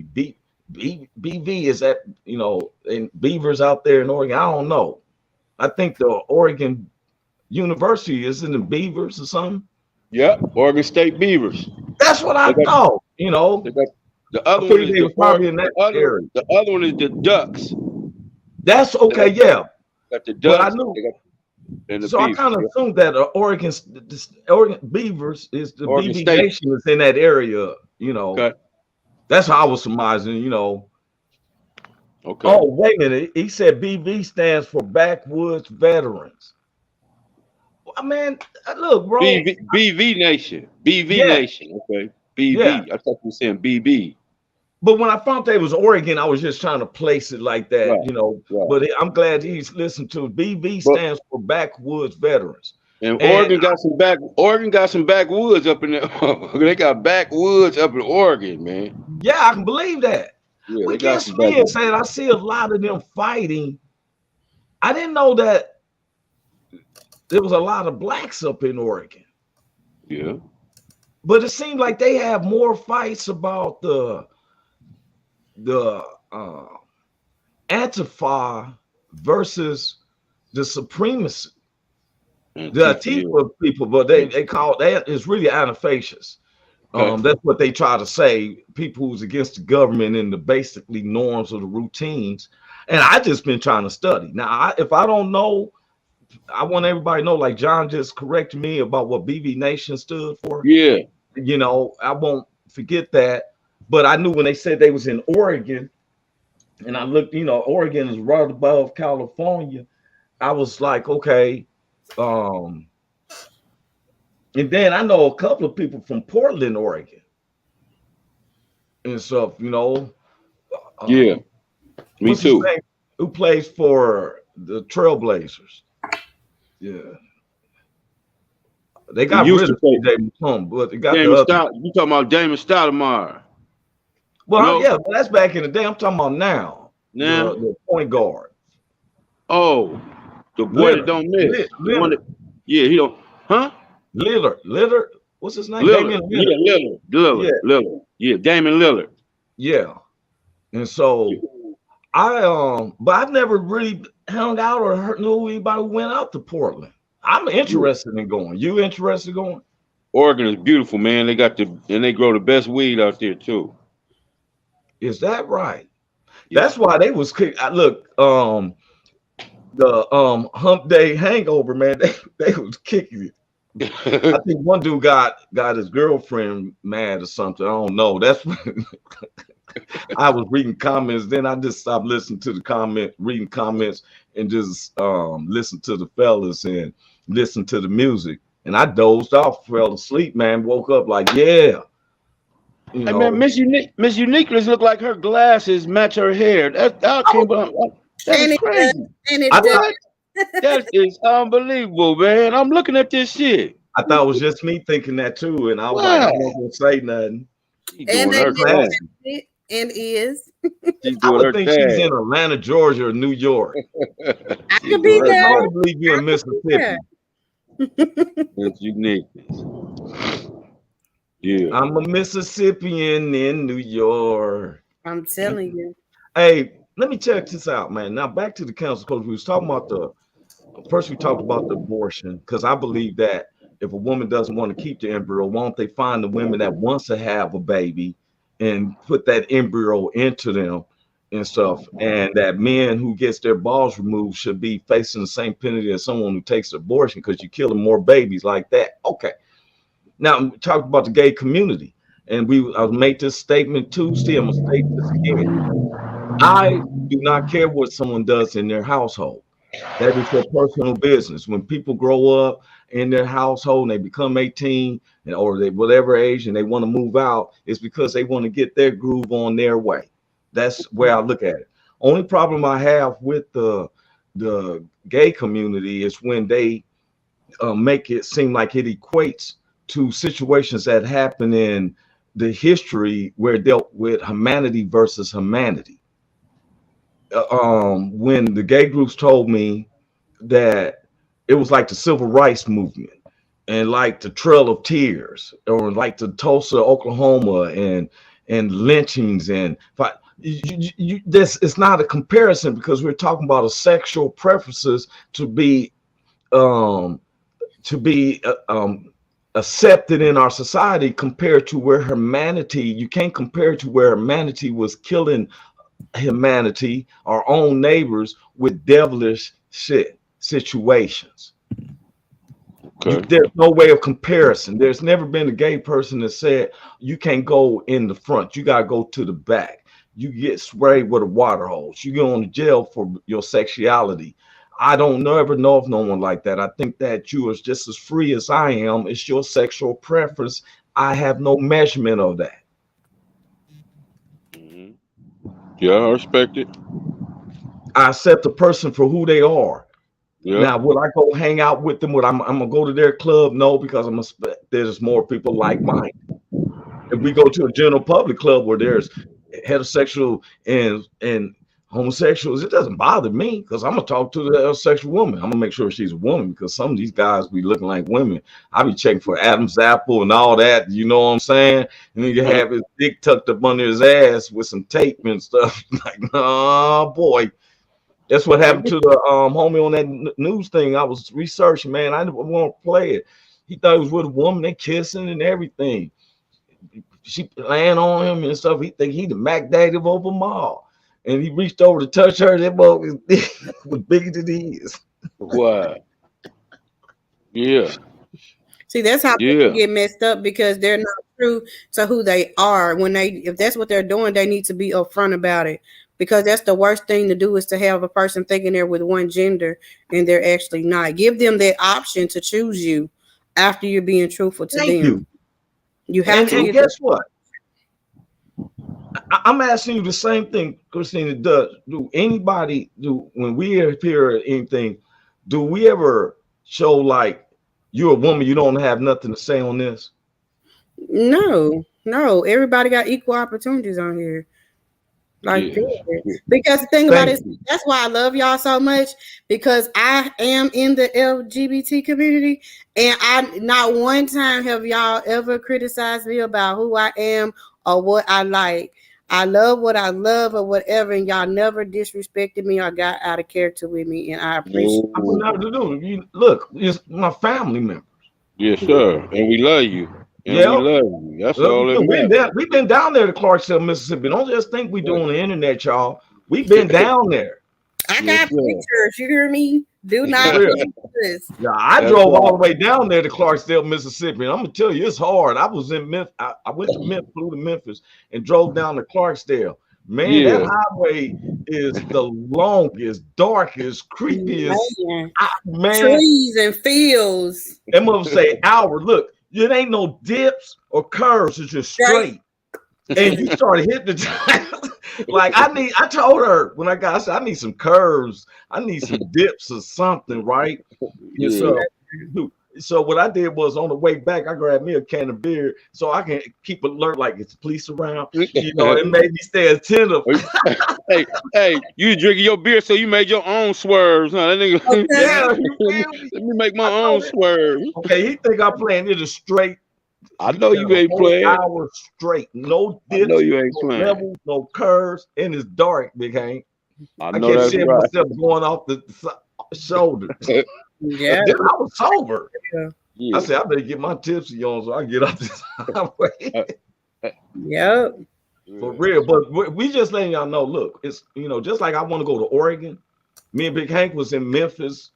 BV is at, you know, and Beavers out there in Oregon. I don't know. I think the Oregon University is in the Beavers or something. Yep, Oregon State Beavers. That's what I thought. You know, the other one is area. The other one is the Ducks. That's okay. Yeah, got the Ducks. But I knew. So Beavers. I kind of assumed that Oregon Beavers is the Oregon BB State. Nation is in that area. You know, that's how I was surmising. You know. Okay. Oh, wait a minute. He said BV stands for Backwoods Veterans. I mean, look, bro. BV Nation. BV Nation. Okay. BV. Yeah. I thought you were saying BB. But when I found that it was Oregon, I was just trying to place it like that, you know. Right. But I'm glad he's listened to it. BV stands for Backwoods Veterans. And Oregon got some backwoods up in there. They got backwoods up in Oregon, man. Yeah, I can believe that. Yeah, we guess being said, I see a lot of them fighting. I didn't know that there was a lot of blacks up in Oregon. Yeah. But it seemed like they have more fights about the Antifa versus the supremacy. The Antifa people, but they call that is really anti-fascist. That's what they try to say. People who's against the government and the basically norms or the routines. And I just been trying to study. Now, if I don't know, I want everybody to know. Like John just corrected me about what BB Nation stood for. Yeah, you know, I won't forget that. But I knew when they said they was in Oregon, and I looked. You know, Oregon is right above California. I was like, okay. And then I know a couple of people from Portland, Oregon, and stuff. You know, yeah, me too. Who plays for the Trailblazers? Yeah, they got rid of Damon Plum, but they got you talking about Damon Stoudemire? Well, yeah, but that's back in the day. I'm talking about now. Now, the point guard. Oh, the boy that don't miss. He don't. Huh? Lillard. What's his name? Lillard. Lillard. Yeah, Damon Lillard. Yeah. And so but I've never really hung out or knew anybody who went out to Portland. I'm interested in going. You interested in going? Oregon is beautiful, man. They grow the best weed out there too. Is that right? Yeah. That's why they was look, the hump day hangover, man, they was kicking it. I think one dude got his girlfriend mad or something. I don't know. That's when I was reading comments. Then I just stopped listening to reading comments, and just listen to the fellas and listen to the music. And I dozed off, fell asleep, man. Woke up like, yeah. Hey man, Miss Uniqueness look like her glasses match her hair. That And is it does. crazy. And it I does. thought, That is unbelievable, man. I'm looking at this shit. I thought it was just me thinking that too, and I was like, Wow. I'm not gonna say nothing. She And doing they her never Classy. thing. it and is. She's I doing her would think she's in thing. Atlanta, Georgia, or New York. I She's could doing be her It's there. hard to thing. believe you in Mississippi. It's uniqueness. Yeah. I'm a Mississippian in New York. I'm telling you. Hey, let me check this out, man. Now back to the council coach. We was talking about first we talked about the abortion, because I believe that if a woman doesn't want to keep the embryo, won't they find the women that wants to have a baby and put that embryo into them and stuff? And that men who gets their balls removed should be facing the same penalty as someone who takes abortion, because you're killing more babies like that. Okay. Now we talked about the gay community, and I'll make this statement Tuesday. I'm gonna state this again. I do not care what someone does in their household. That is their personal business. When people grow up in their household and they become 18 or they whatever age and they want to move out, it's because they want to get their groove on their way. That's where I look at it. Only problem I have with the gay community is when they make it seem like it equates to situations that happen in the history where dealt with humanity versus humanity. When the gay groups told me that it was like the civil rights movement and like the Trail of Tears or like the Tulsa, Oklahoma and lynchings and this it's not a comparison, because we're talking about a sexual preferences to be um accepted in our society compared to where humanity, you can't compare it to where humanity was killing humanity, our own neighbors, with devilish situations. Okay. There's no way of comparison. There's never been a gay person that said you can't go in the front, you got to go to the back. You get sprayed with a water hose, you go to jail for your sexuality. I don't ever know of no one like that. I think that you are just as free as I am. It's your sexual preference. I have no measurement of that. Mm-hmm. Yeah, I respect it. I accept the person for who they are. Yeah. Now, will I go hang out with them? I'm gonna go to their club? No, because there's more people like mine. If we go to a general public club where there's heterosexual and homosexuals, it doesn't bother me, because I'm gonna talk to the heterosexual woman. I'm gonna make sure she's a woman, because some of these guys be looking like women. I be checking for Adam's apple and all that. You know what I'm saying? And then you have his dick tucked up under his ass with some tape and stuff. Like, oh boy. That's what happened to the homie on that news thing I was researching, man. I didn't want to play it. He thought he was with a woman, they kissing and everything. She laying on him and stuff. He think he the Mac Daddy of over them all. And he reached over to touch her. That boy was bigger than he is. Wow. Yeah. See, that's how people get messed up, because they're not true to who they are. If that's what they're doing, they need to be upfront about it, because that's the worst thing to do, is to have a person thinking they're with one gender and they're actually not. Give them that option to choose you after you're being truthful to them. You have to. And guess what? I'm asking you the same thing, Christina. Do anybody when we hear anything? Do we ever show like you're a woman, you don't have nothing to say on this? No. Everybody got equal opportunities on here. Because the thing about it, that's why I love y'all so much, because I am in the LGBT community, and not one time have y'all ever criticized me about who I am or what I like. I love what I love or whatever, and y'all never disrespected me or got out of character with me, and I appreciate it. I would never do. Look, it's my family members. Yes, sir. And we love you. And we love you. That's all it matters. We've been down there to Clarksville, Mississippi. Don't just think we do on the internet, y'all. We've been down there. I got pictures. You hear me? Do not this. Yeah, I drove all the way down there to Clarksville, Mississippi. And I'm gonna tell you, it's hard. I was in Memphis. I went to Memphis, flew to Memphis, and drove down to Clarksdale. Man, that highway is the longest, darkest, creepiest. Man. Trees and fields. Them mother say hour. Look, it ain't no dips or curves. It's just straight. and you started hypnotizing. Like I told her when I said I need some curves, I need some dips or something, right? And so what I did was on the way back, I grabbed me a can of beer so I can keep alert, like it's police around. You know, it made me stay attentive. hey, you drinking your beer, so you made your own swerves, huh? That nigga, Okay. Yeah, you feel me? let me make my own swerve. Okay, he think I'm playing it straight. I know you ain't playing. Hour straight, no dips, I know you ain't no playing. levels, no curves, and it's dark, Big Hank. I I know kept that's seeing right. myself going off the shoulder. Yeah. Then I was sober. Yeah. I said, I better get my tipsy on so I can get off this highway. Yep. For real. But we just letting y'all know, look, it's, you know, just like I want to go to Oregon. Me and Big Hank was in Memphis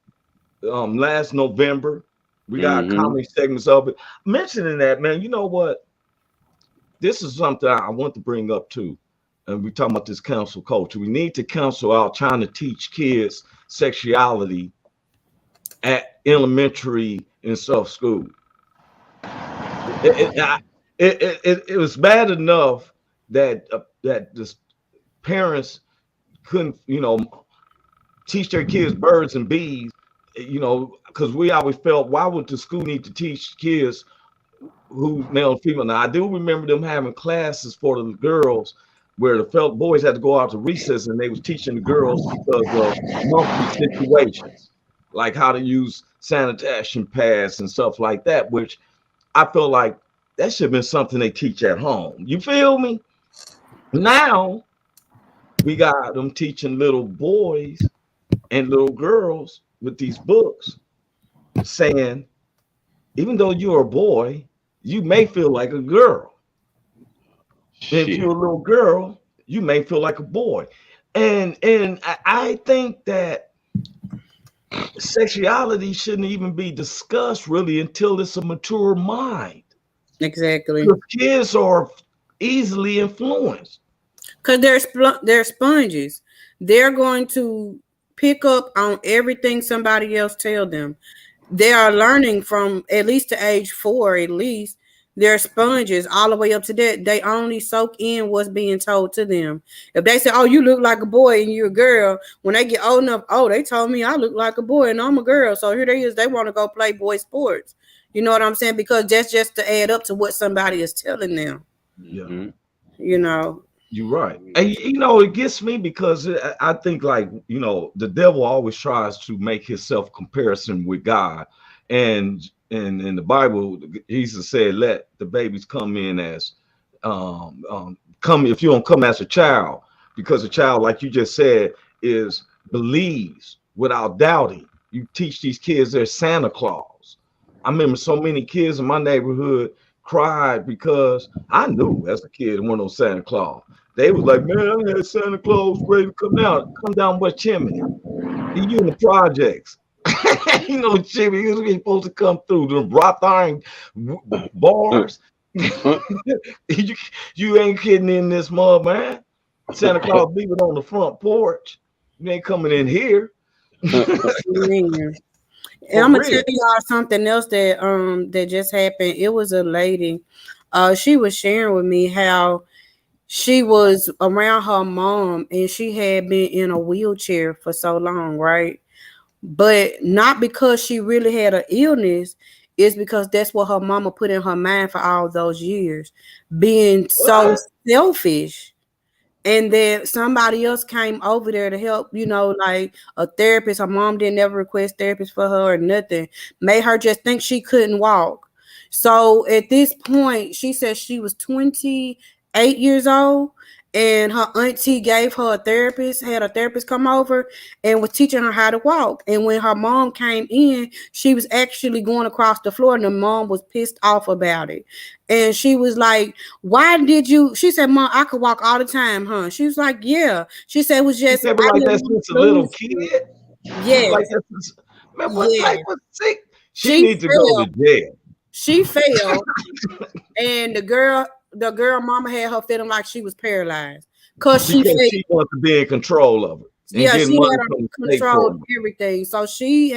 last November. We got comedy segments of it. Mentioning that, man, you know what? This is something I want to bring up too. And we're talking about this cancel culture. We need to cancel out trying to teach kids sexuality at elementary and stuff school. It was bad enough that that the parents couldn't, you know, teach their kids birds and bees, you know, because we always felt, why would the school need to teach kids who male and female? Now I do remember them having classes for the girls where the felt boys had to go out to recess and they was teaching the girls because of monthly situations, like how to use sanitation pads and stuff like that, which I feel like that should have been something they teach at home. You feel me? Now we got them teaching little boys and little girls with these books saying, even though you're a boy, you may feel like a girl. If you're a little girl, you may feel like a boy. And I think that sexuality shouldn't even be discussed really until it's a mature mind. Exactly. Because kids are easily influenced. Because they're sponges. They're going to pick up on everything somebody else tell them. They are learning from at least to age 4, at least. They're sponges all the way up to that. They only soak in what's being told to them. If they say, oh, you look like a boy and you're a girl, when they get old enough, oh, they told me I look like a boy and I'm a girl. So here they is. They want to go play boy sports. You know what I'm saying? Because that's just to add up to what somebody is telling them. Yeah. You know. You're right. And you know, it gets me because I think, like, you know, the devil always tries to make himself comparison with God. And in the Bible, Jesus said, let the babies come in as come if you don't come as a child, because a child, like you just said, is believes without doubting. You teach these kids they're Santa Claus. I remember so many kids in my neighborhood cried because I knew as a kid there wasn't no Santa Claus. They was like, man, I had Santa Claus ready to come down West Chimney. You in the projects. You know, Jimmy, he was supposed to come through the wrought iron bars. you ain't kidding in this mud, man. Santa Claus leave it on the front porch. You ain't coming in here. And I'm gonna tell y'all something else that that just happened. It was a lady. She was sharing with me how she was around her mom and she had been in a wheelchair for so long, right? But not because she really had an illness, it's because that's what her mama put in her mind for all those years, being so selfish. And then somebody else came over there to help, you know, like a therapist. Her mom didn't ever request therapist for her or nothing. Made her just think she couldn't walk. So at this point, she said she was 28 years old and her auntie gave her a therapist, had a therapist come over and was teaching her how to walk. And when her mom came in, she was actually going across the floor and the mom was pissed off about it. And she was like, why did you? She said, Mom, I could walk all the time, huh? She was like, yeah. She said, it was just. Like that's just a little kid. Yeah. Like man, what type of sick? She needs to fell. go to jail. She fell. And the girl mama had her feeling like she was paralyzed. Because she wants to be in control of it. Yeah, she had control of everything. So she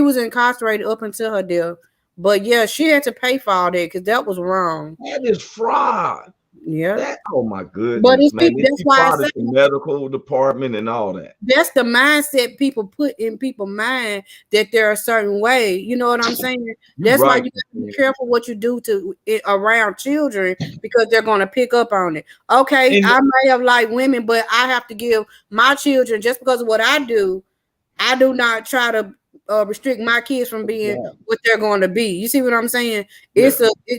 was incarcerated up until her death. But yeah, she had to pay for all that because that was wrong. That is fraud. Yeah. That, oh my But goodness, man. It's that's why I part say of the medical department and all that. that's the mindset people put in people's mind that they're a certain way. You know what I'm saying? You're That's why right. you got to be careful what you do to around children because they're going to pick up on it. Okay, And I may have liked women, but I have to give my children just because of what I do. I do not try to restrict my kids from being what they're going to be. You see what I'm saying? yeah.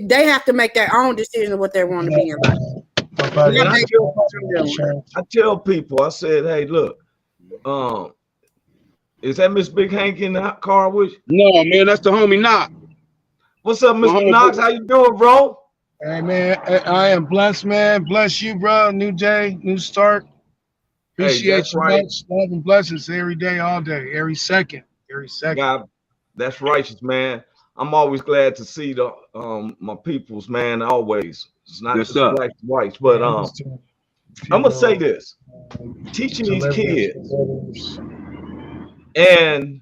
They have to make their own decision of what they want to be in life. And Not based on what I'm doing. I tell people, I said, hey, look, is that Miss Big Hank in the car with you? No, man, that's the homie Knock. What's up, My Mr. homie. Knox? How you doing, bro? Hey man, I am blessed, man. Bless you, bro. New day, new start. Hey, Appreciate that's you right. much. Love and blessings every day, all day, every second, every second. God, that's righteous, man. I'm always glad to see the my peoples, man. Always. It's not Yes, just sir. blacks and whites, but I'm gonna say this: teaching these kids, and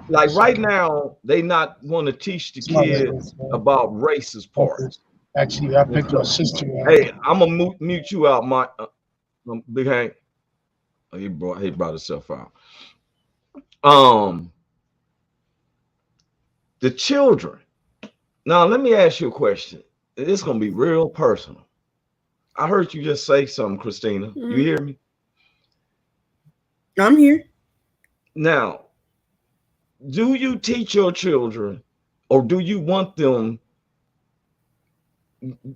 like right now, they not want to teach the kids about racist parts. Actually, I picked my sister up. Hey, I'm gonna mute you out, my Big Hank. Oh, he brought himself out. The children. Now, let me ask you a question. It's gonna be real personal. I heard you just say something, Christina. Mm-hmm. You hear me? I'm here. Now, do you teach your children, or do you want them,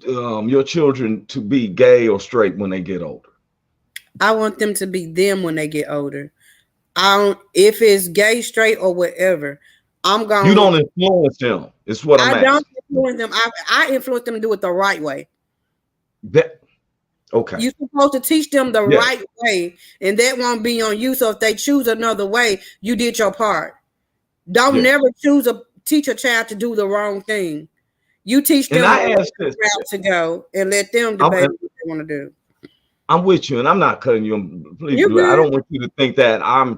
your children, to be gay or straight when they get older? I want them to be them when they get older. If it's gay, straight, or whatever, I'm going. You don't influence them. It's what I'm asking. I don't influence them. I influence them to do it the right way. Okay. You're supposed to teach them the right way, and that won't be on you. So if they choose another way, you did your part. Don't never teach a child to do the wrong thing. You teach them the route to go and let them debate what they want to do. I'm with you, and I'm not cutting you. Please, I don't want you to think that I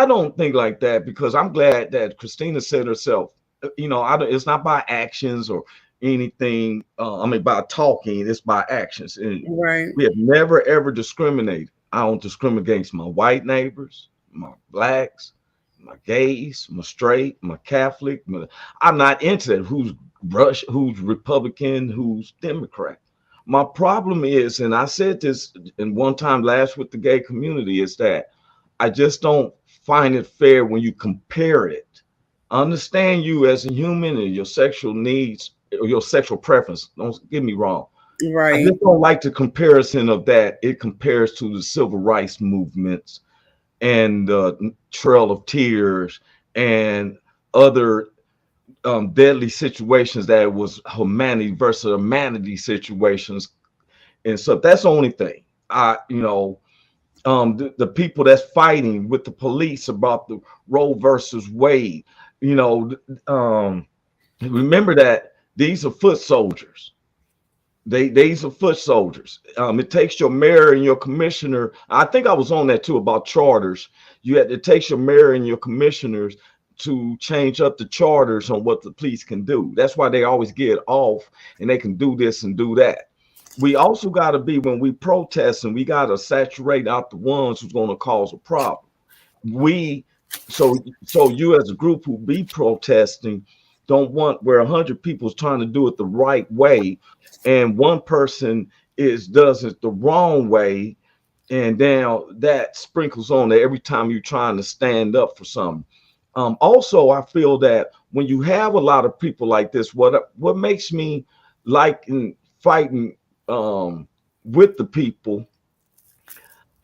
don't think like that, because I'm glad that Christina said herself. You know, it's not by actions or anything. By talking, it's by actions. And we have never ever discriminated. I don't discriminate against my white neighbors, my blacks, my gays, my straight, my Catholic. I'm not into that. Who's Republican, who's Democrat. My problem is, and I said this in one time last with the gay community, is that I just don't find it fair when you compare it. I understand you as a human and your sexual needs or your sexual preference. Don't get me wrong. Right. I just don't like the comparison of that. It compares to the civil rights movements and the Trail of Tears and other deadly situations that was humanity versus humanity situations. And so that's the only thing. The people that's fighting with the police about the Roe versus Wade, remember that these are foot soldiers. These are foot soldiers. It takes your mayor and your commissioner. I think I was on that too about charters. It takes your mayor and your commissioners to change up the charters on what the police can do. That's why they always get off and they can do this and do that. We also got to be, when we protest, and we got to saturate out the ones who's going to cause a problem. So you as a group who be protesting don't want where 100 people's trying to do it the right way, and one person does it the wrong way, and now that sprinkles on there every time you're trying to stand up for something. Also, I feel that when you have a lot of people like this, what makes me like in fighting with the people,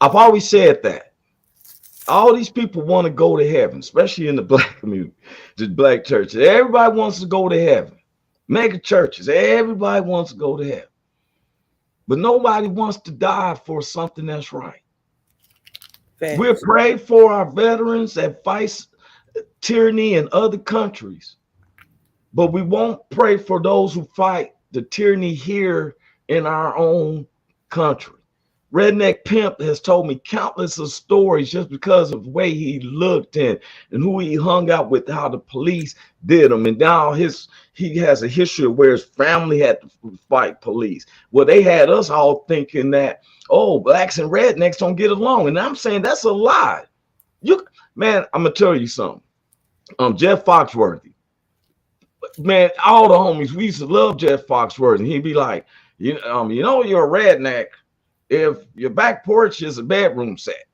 I've always said that all these people want to go to heaven, especially in the black community, the black churches. Everybody wants to go to heaven. Mega churches, everybody wants to go to heaven. But nobody wants to die for something that's right. We're praying for our veterans that fight tyranny in other countries, but we won't pray for those who fight the tyranny here in our own country. Redneck Pimp has told me countless of stories just because of the way he looked and who he hung out with, how the police did him. And now he has a history of where his family had to fight police. Well, they had us all thinking that, oh, blacks and rednecks don't get along. And I'm saying that's a lie. Man, I'm going to tell you something. Jeff Foxworthy. Man, all the homies, we used to love Jeff Foxworthy. He'd be like, you're a redneck if your back porch is a bedroom set,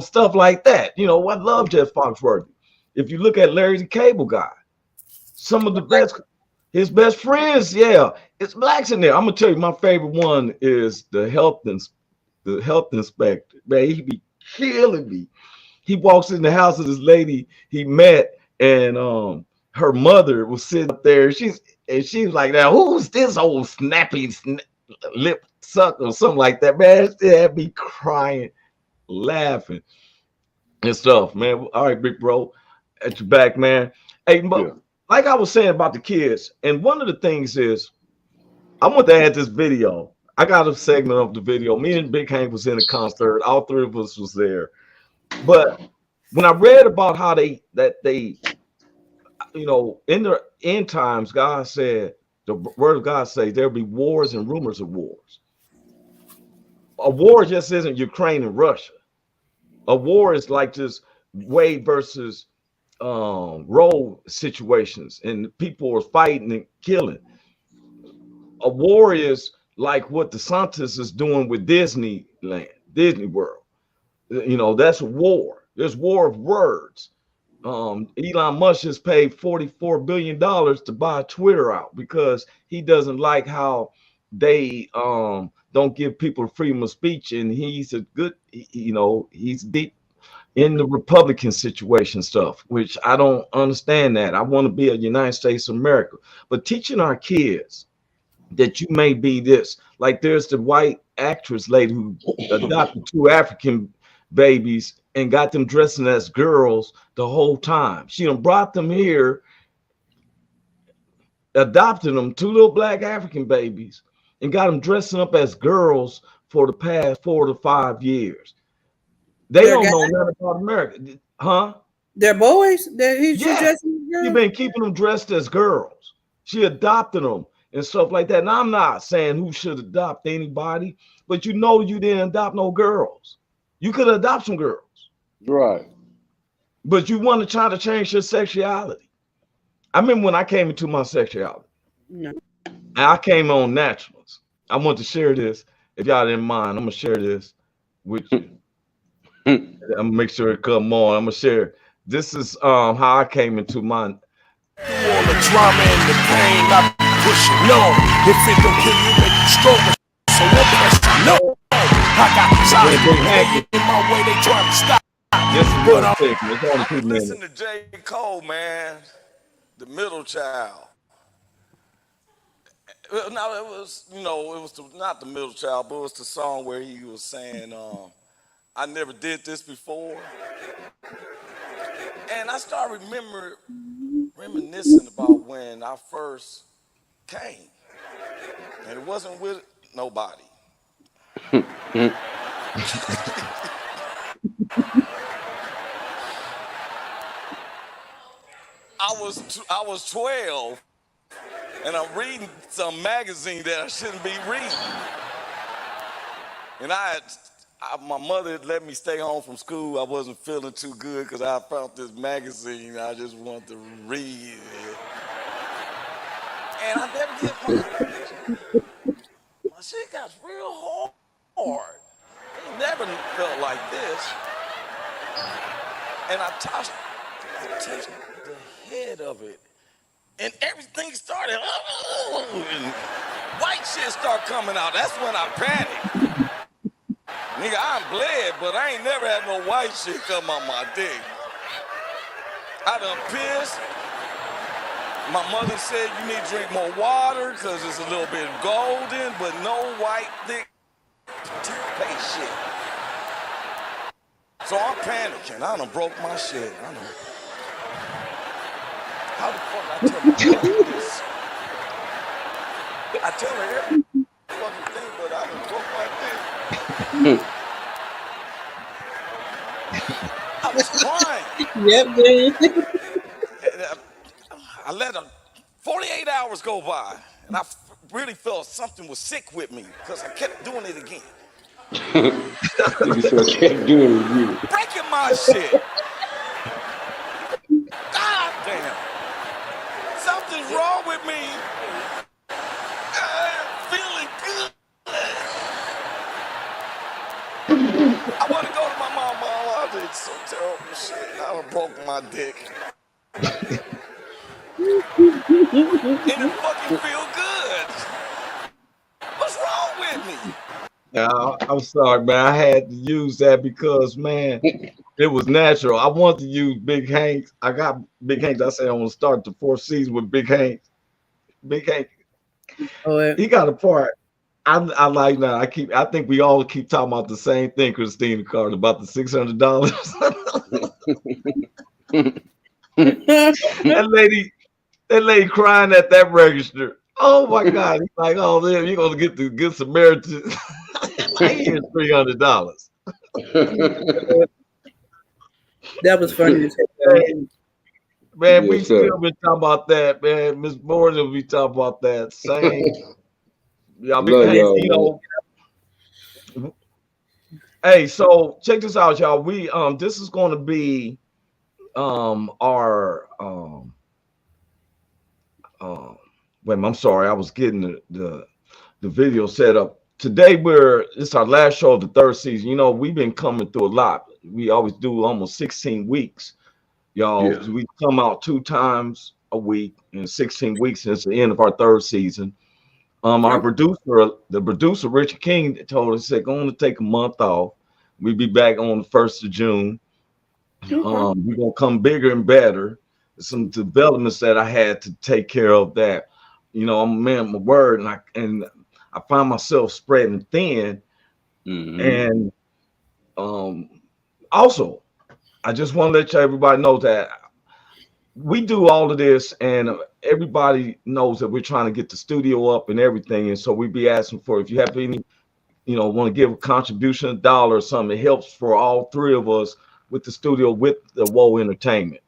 stuff like that. I love Jeff Foxworthy. If you look at Larry the Cable Guy, some of his best friends, it's blacks in there. I'm gonna tell you, my favorite one is the health inspector. Man, he be killing me. He walks in the house of this lady he met, and her mother was sitting up there. She was like, now who's this old snappy lip suck or something like that, man? It had me crying, laughing and stuff, man. All right, big bro, at your back, man. Hey, like I was saying about the kids, and one of the things is, I want to add this video. I got a segment of the video. Me and Big Hank was in a concert. All three of us was there. But when I read about how they in the end times, God said, the word of God says there'll be wars and rumors of wars. A war just isn't Ukraine and Russia. A war is like this Wade versus Roe situations, and people are fighting and killing. A war is like what DeSantis is doing with Disneyland, Disney World. That's a war. There's war of words. Elon Musk has paid $44 billion to buy Twitter out because he doesn't like how they don't give people freedom of speech, and he's he's deep in the Republican situation stuff, which I don't understand that. I want to be a United States of America, but teaching our kids that you may be this, like there's the white actress lady who adopted 2 African babies and got them dressing as girls the whole time. She done brought them here, adopted them, 2 little black African babies, and got them dressing up as girls for the past 4 to 5 years. They don't know nothing about America, huh? They're boys. She's been keeping them dressed as girls. She adopted them and stuff like that. And I'm not saying who should adopt anybody, but you didn't adopt no girls. You could adopt some girls. Right. But you want to try to change your sexuality. I remember when I came into my sexuality. No. I came on naturals. I want to share this. If y'all didn't mind, I'm going to share this with you. I'm going to make sure it come on. I'm going to share. This is how I came into mine. All the drama and the pain, I push it. No, if it don't kill you, make you stronger. So what press you? No. I got solid in my way, they trying to stop. Listen to J. Cole, man, the middle child. Now it was, not the middle child, but it was the song where he was saying, I never did this before. And I started reminiscing about when I first came. And it wasn't with nobody. I was 12, and I'm reading some magazine that I shouldn't be reading. And my mother had let me stay home from school. I wasn't feeling too good because I found this magazine. I just wanted to read it. And I never did my shit got real hard. It never felt like this. And I touched the head of it. And everything started, and white shit started coming out. That's when I panicked. Nigga, I'm bled, but I ain't never had no white shit come out my dick. I done pissed. My mother said you need to drink more water because it's a little bit golden, but no white thick toothpaste shit. So I'm panicking. I done broke my shit. How the fuck I tell my mother this? I tell her every fucking thing, but I done broke my thing. Yep, man. I let 48 hours go by, and I really felt something was sick with me because I kept doing it again. Nigga said I kept doing it again. Breaking my shit. God damn. Something's wrong with me. I'm feeling good. I want to go to my mom. I did some terrible shit. I done broke my dick. And it fucking feel good. What's wrong with me? I'm sorry, man. I had to use that because, man, it was natural. I wanted to use Big Hank. I got Big Hank. I said I want to start the fourth season with Big Hank. Big Hank. Oh, He got a part. I like that. I think we all keep talking about the same thing, Christina Carter, about the $600. that lady crying at that register. Oh my God. He's like, oh, man, you're gonna get the Good Samaritan. Here's $300. that was funny. Man, Yes, we sir. still been talking about that, man. Miss Morris will be talking about that same. Y'all big Love Hank, y'all, you know. Hey, so check this out, y'all. We this is gonna be our wait, I'm sorry, I was getting the video set up. Today it's our last show of the third season. You know, we've been coming through a lot. We always do almost 16 weeks. Y'all, Yeah. we come out 2 times a week in 16 weeks since the end of our third season. Our producer, Richard King, told us they're going to take a month off. We'll be back on the 1st of June. We're gonna come bigger and better. Some developments that I had to take care of that, you know, I'm a man of my word, and I find myself spreading thin. And also, I just want to let everybody know that we do all of this, and everybody knows that we're trying to get the studio up and everything. And so we be asking for, if you have any, you know, want to give a contribution, $1 or something, it helps for all 3 of us with the studio, with the Woe Entertainment.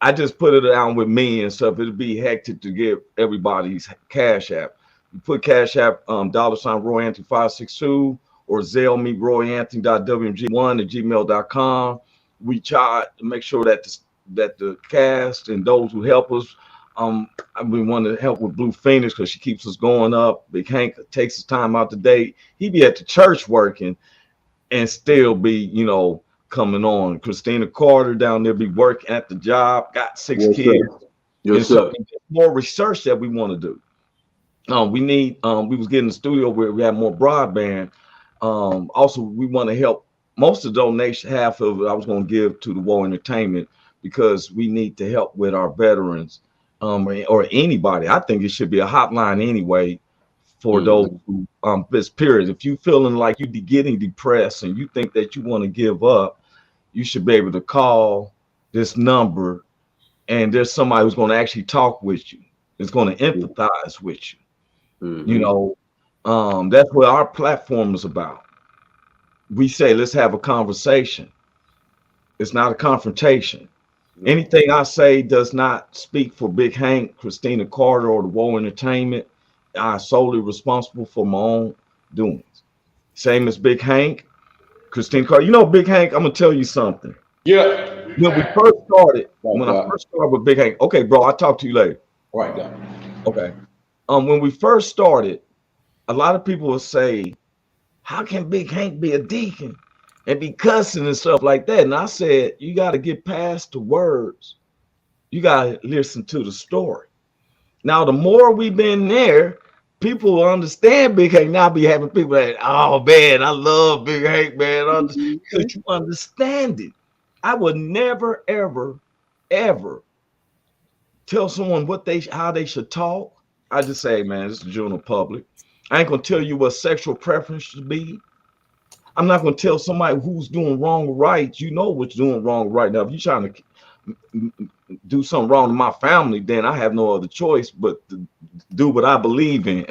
I just put it down with me and stuff. It'd be hectic to give everybody's Cash App. You put Cash App $Roy Anthony 562 or Zelle me royanthony.wmg1@gmail.com. We try to make sure that the cast and those who help us, we want to help with Blue Phoenix because she keeps us going up. Big Hank takes his time out today. He be at the church working and still be, you know, coming on. Christina Carter down there be working at the job, got 6 Yes, kids. sir. Yes, and sir. so more research that we want to do. We need, we was getting the studio where we have more broadband. Also, we want to help. Most of the donation, half of it, I was going to give to the Woe Entertainment because we need to help with our veterans, or anybody. I think it should be a hotline anyway for those who, this period. If you feeling like you be getting depressed and you think that you want to give up, you should be able to call this number, and there's somebody who's going to actually talk with you. It's going to empathize with you. You know, that's what our platform is about. We say, let's have a conversation. It's not a confrontation. Anything I say does not speak for Big Hank, Christina Carter, or the Woe Entertainment. I'm solely responsible for my own doings. Same as Big Hank, Christina Carter. You know, Big Hank, I'm gonna tell you something. Yeah. When we first started, I first started with Big Hank. Okay, bro, I'll talk to you later. Right now. Okay. When we first started, a lot of people will say, how can Big Hank be a deacon and be cussing and stuff like that? And I said, you got to get past the words. You got to listen to the story. Now, the more we've been there, people will understand Big Hank. Now be having people that, oh man, I love Big Hank, man. Because you understand it. I would never, ever, ever tell someone how they should talk. I just say, man, it's the general public. I ain't gonna tell you what sexual preference should be. I'm not gonna tell somebody who's doing wrong or right. You know what's doing wrong or right. Now, if you're trying to do something wrong to my family, then I have no other choice but to do what I believe in.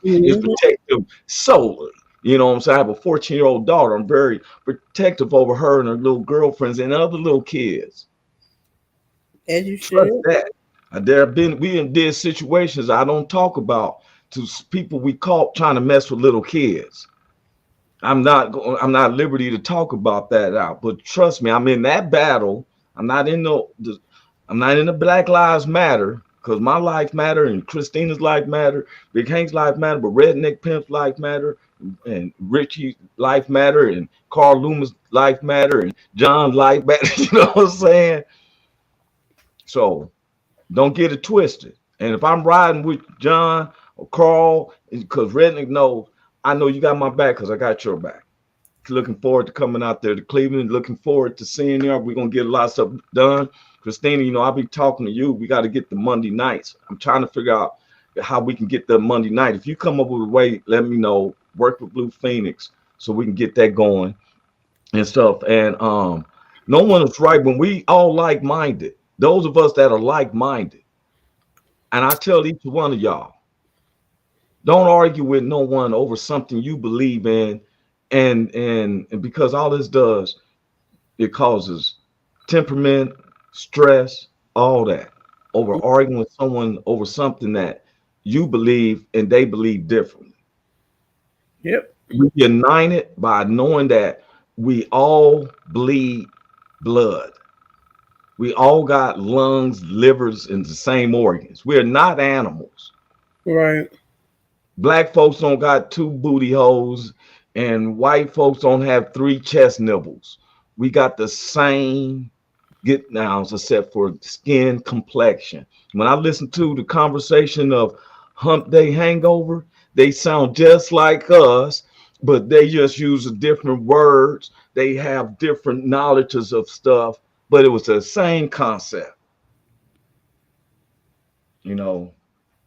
Is protect them solely. You know what I'm saying? I have a 14-year-old daughter. I'm very protective over her and her little girlfriends and other little kids. As you Trust should. that. We did situations I don't talk about to people we caught trying to mess with little kids. I'm not at liberty to talk about that out, but trust me, I'm in that battle. I'm not in the Black Lives Matter, because my life matter and Christina's life matter, Big Hank's life matter, but Redneck Pimp's life matter, and Richie's life matter, and Carl Loomis' life matter, and John's life matter. You know what I'm saying? So don't get it twisted. And if I'm riding with John or Carl, because Redneck knows, I know you got my back because I got your back. Looking forward to coming out there to Cleveland. Looking forward to seeing you. We're going to get a lot of stuff done. Christina, you know, I'll be talking to you. We got to get the Monday nights. I'm trying to figure out how we can get the Monday night. If you come up with a way, let me know. Work with Blue Phoenix so we can get that going and stuff. And no one is right when we all like-minded. Those of us that are like-minded. And I tell each one of y'all, don't argue with no one over something you believe in. And because all this does, it causes temperament, stress, all that, over arguing with someone over something that you believe and they believe differently. Yep. We united by knowing that we all bleed blood. We all got lungs, livers, and the same organs. We're not animals. Right. Black folks don't got 2 booty holes, and white folks don't have 3 chest nibbles. We got the same get downs except for skin complexion. When I listen to the conversation of Hump Day Hangover, they sound just like us, but they just use different words. They have different knowledges of stuff, but it was the same concept. You know,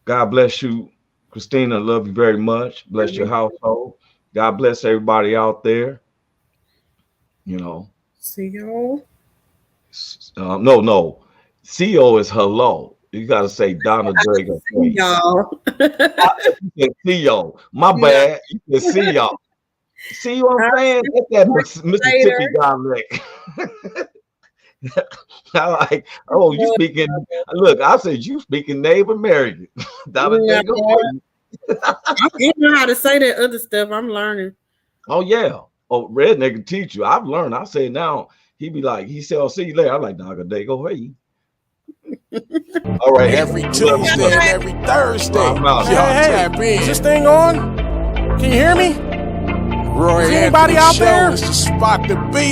God bless you, Christina. Love you very much. Bless your household. God bless everybody out there. You know. See y'all. No. CO is hello. You got to say Donna Drago. See y'all. You can see y'all. My bad. You can see y'all. See what I'm saying? That's that Mississippi dialect. I like, oh, you speaking. Look, I said you speaking Native American. Donna Drago. I'm learning how to say that other stuff. I'm learning. Oh yeah. Oh, Redneck can teach you. I've learned. I say now. He be like, he said, I'll see you later. I'm like, Donna Drago. Hey. All right. Every Tuesday and every Thursday. Y'all tap in. Is this thing on? Can you hear me? Roy, is anybody out there? It's the spot to be.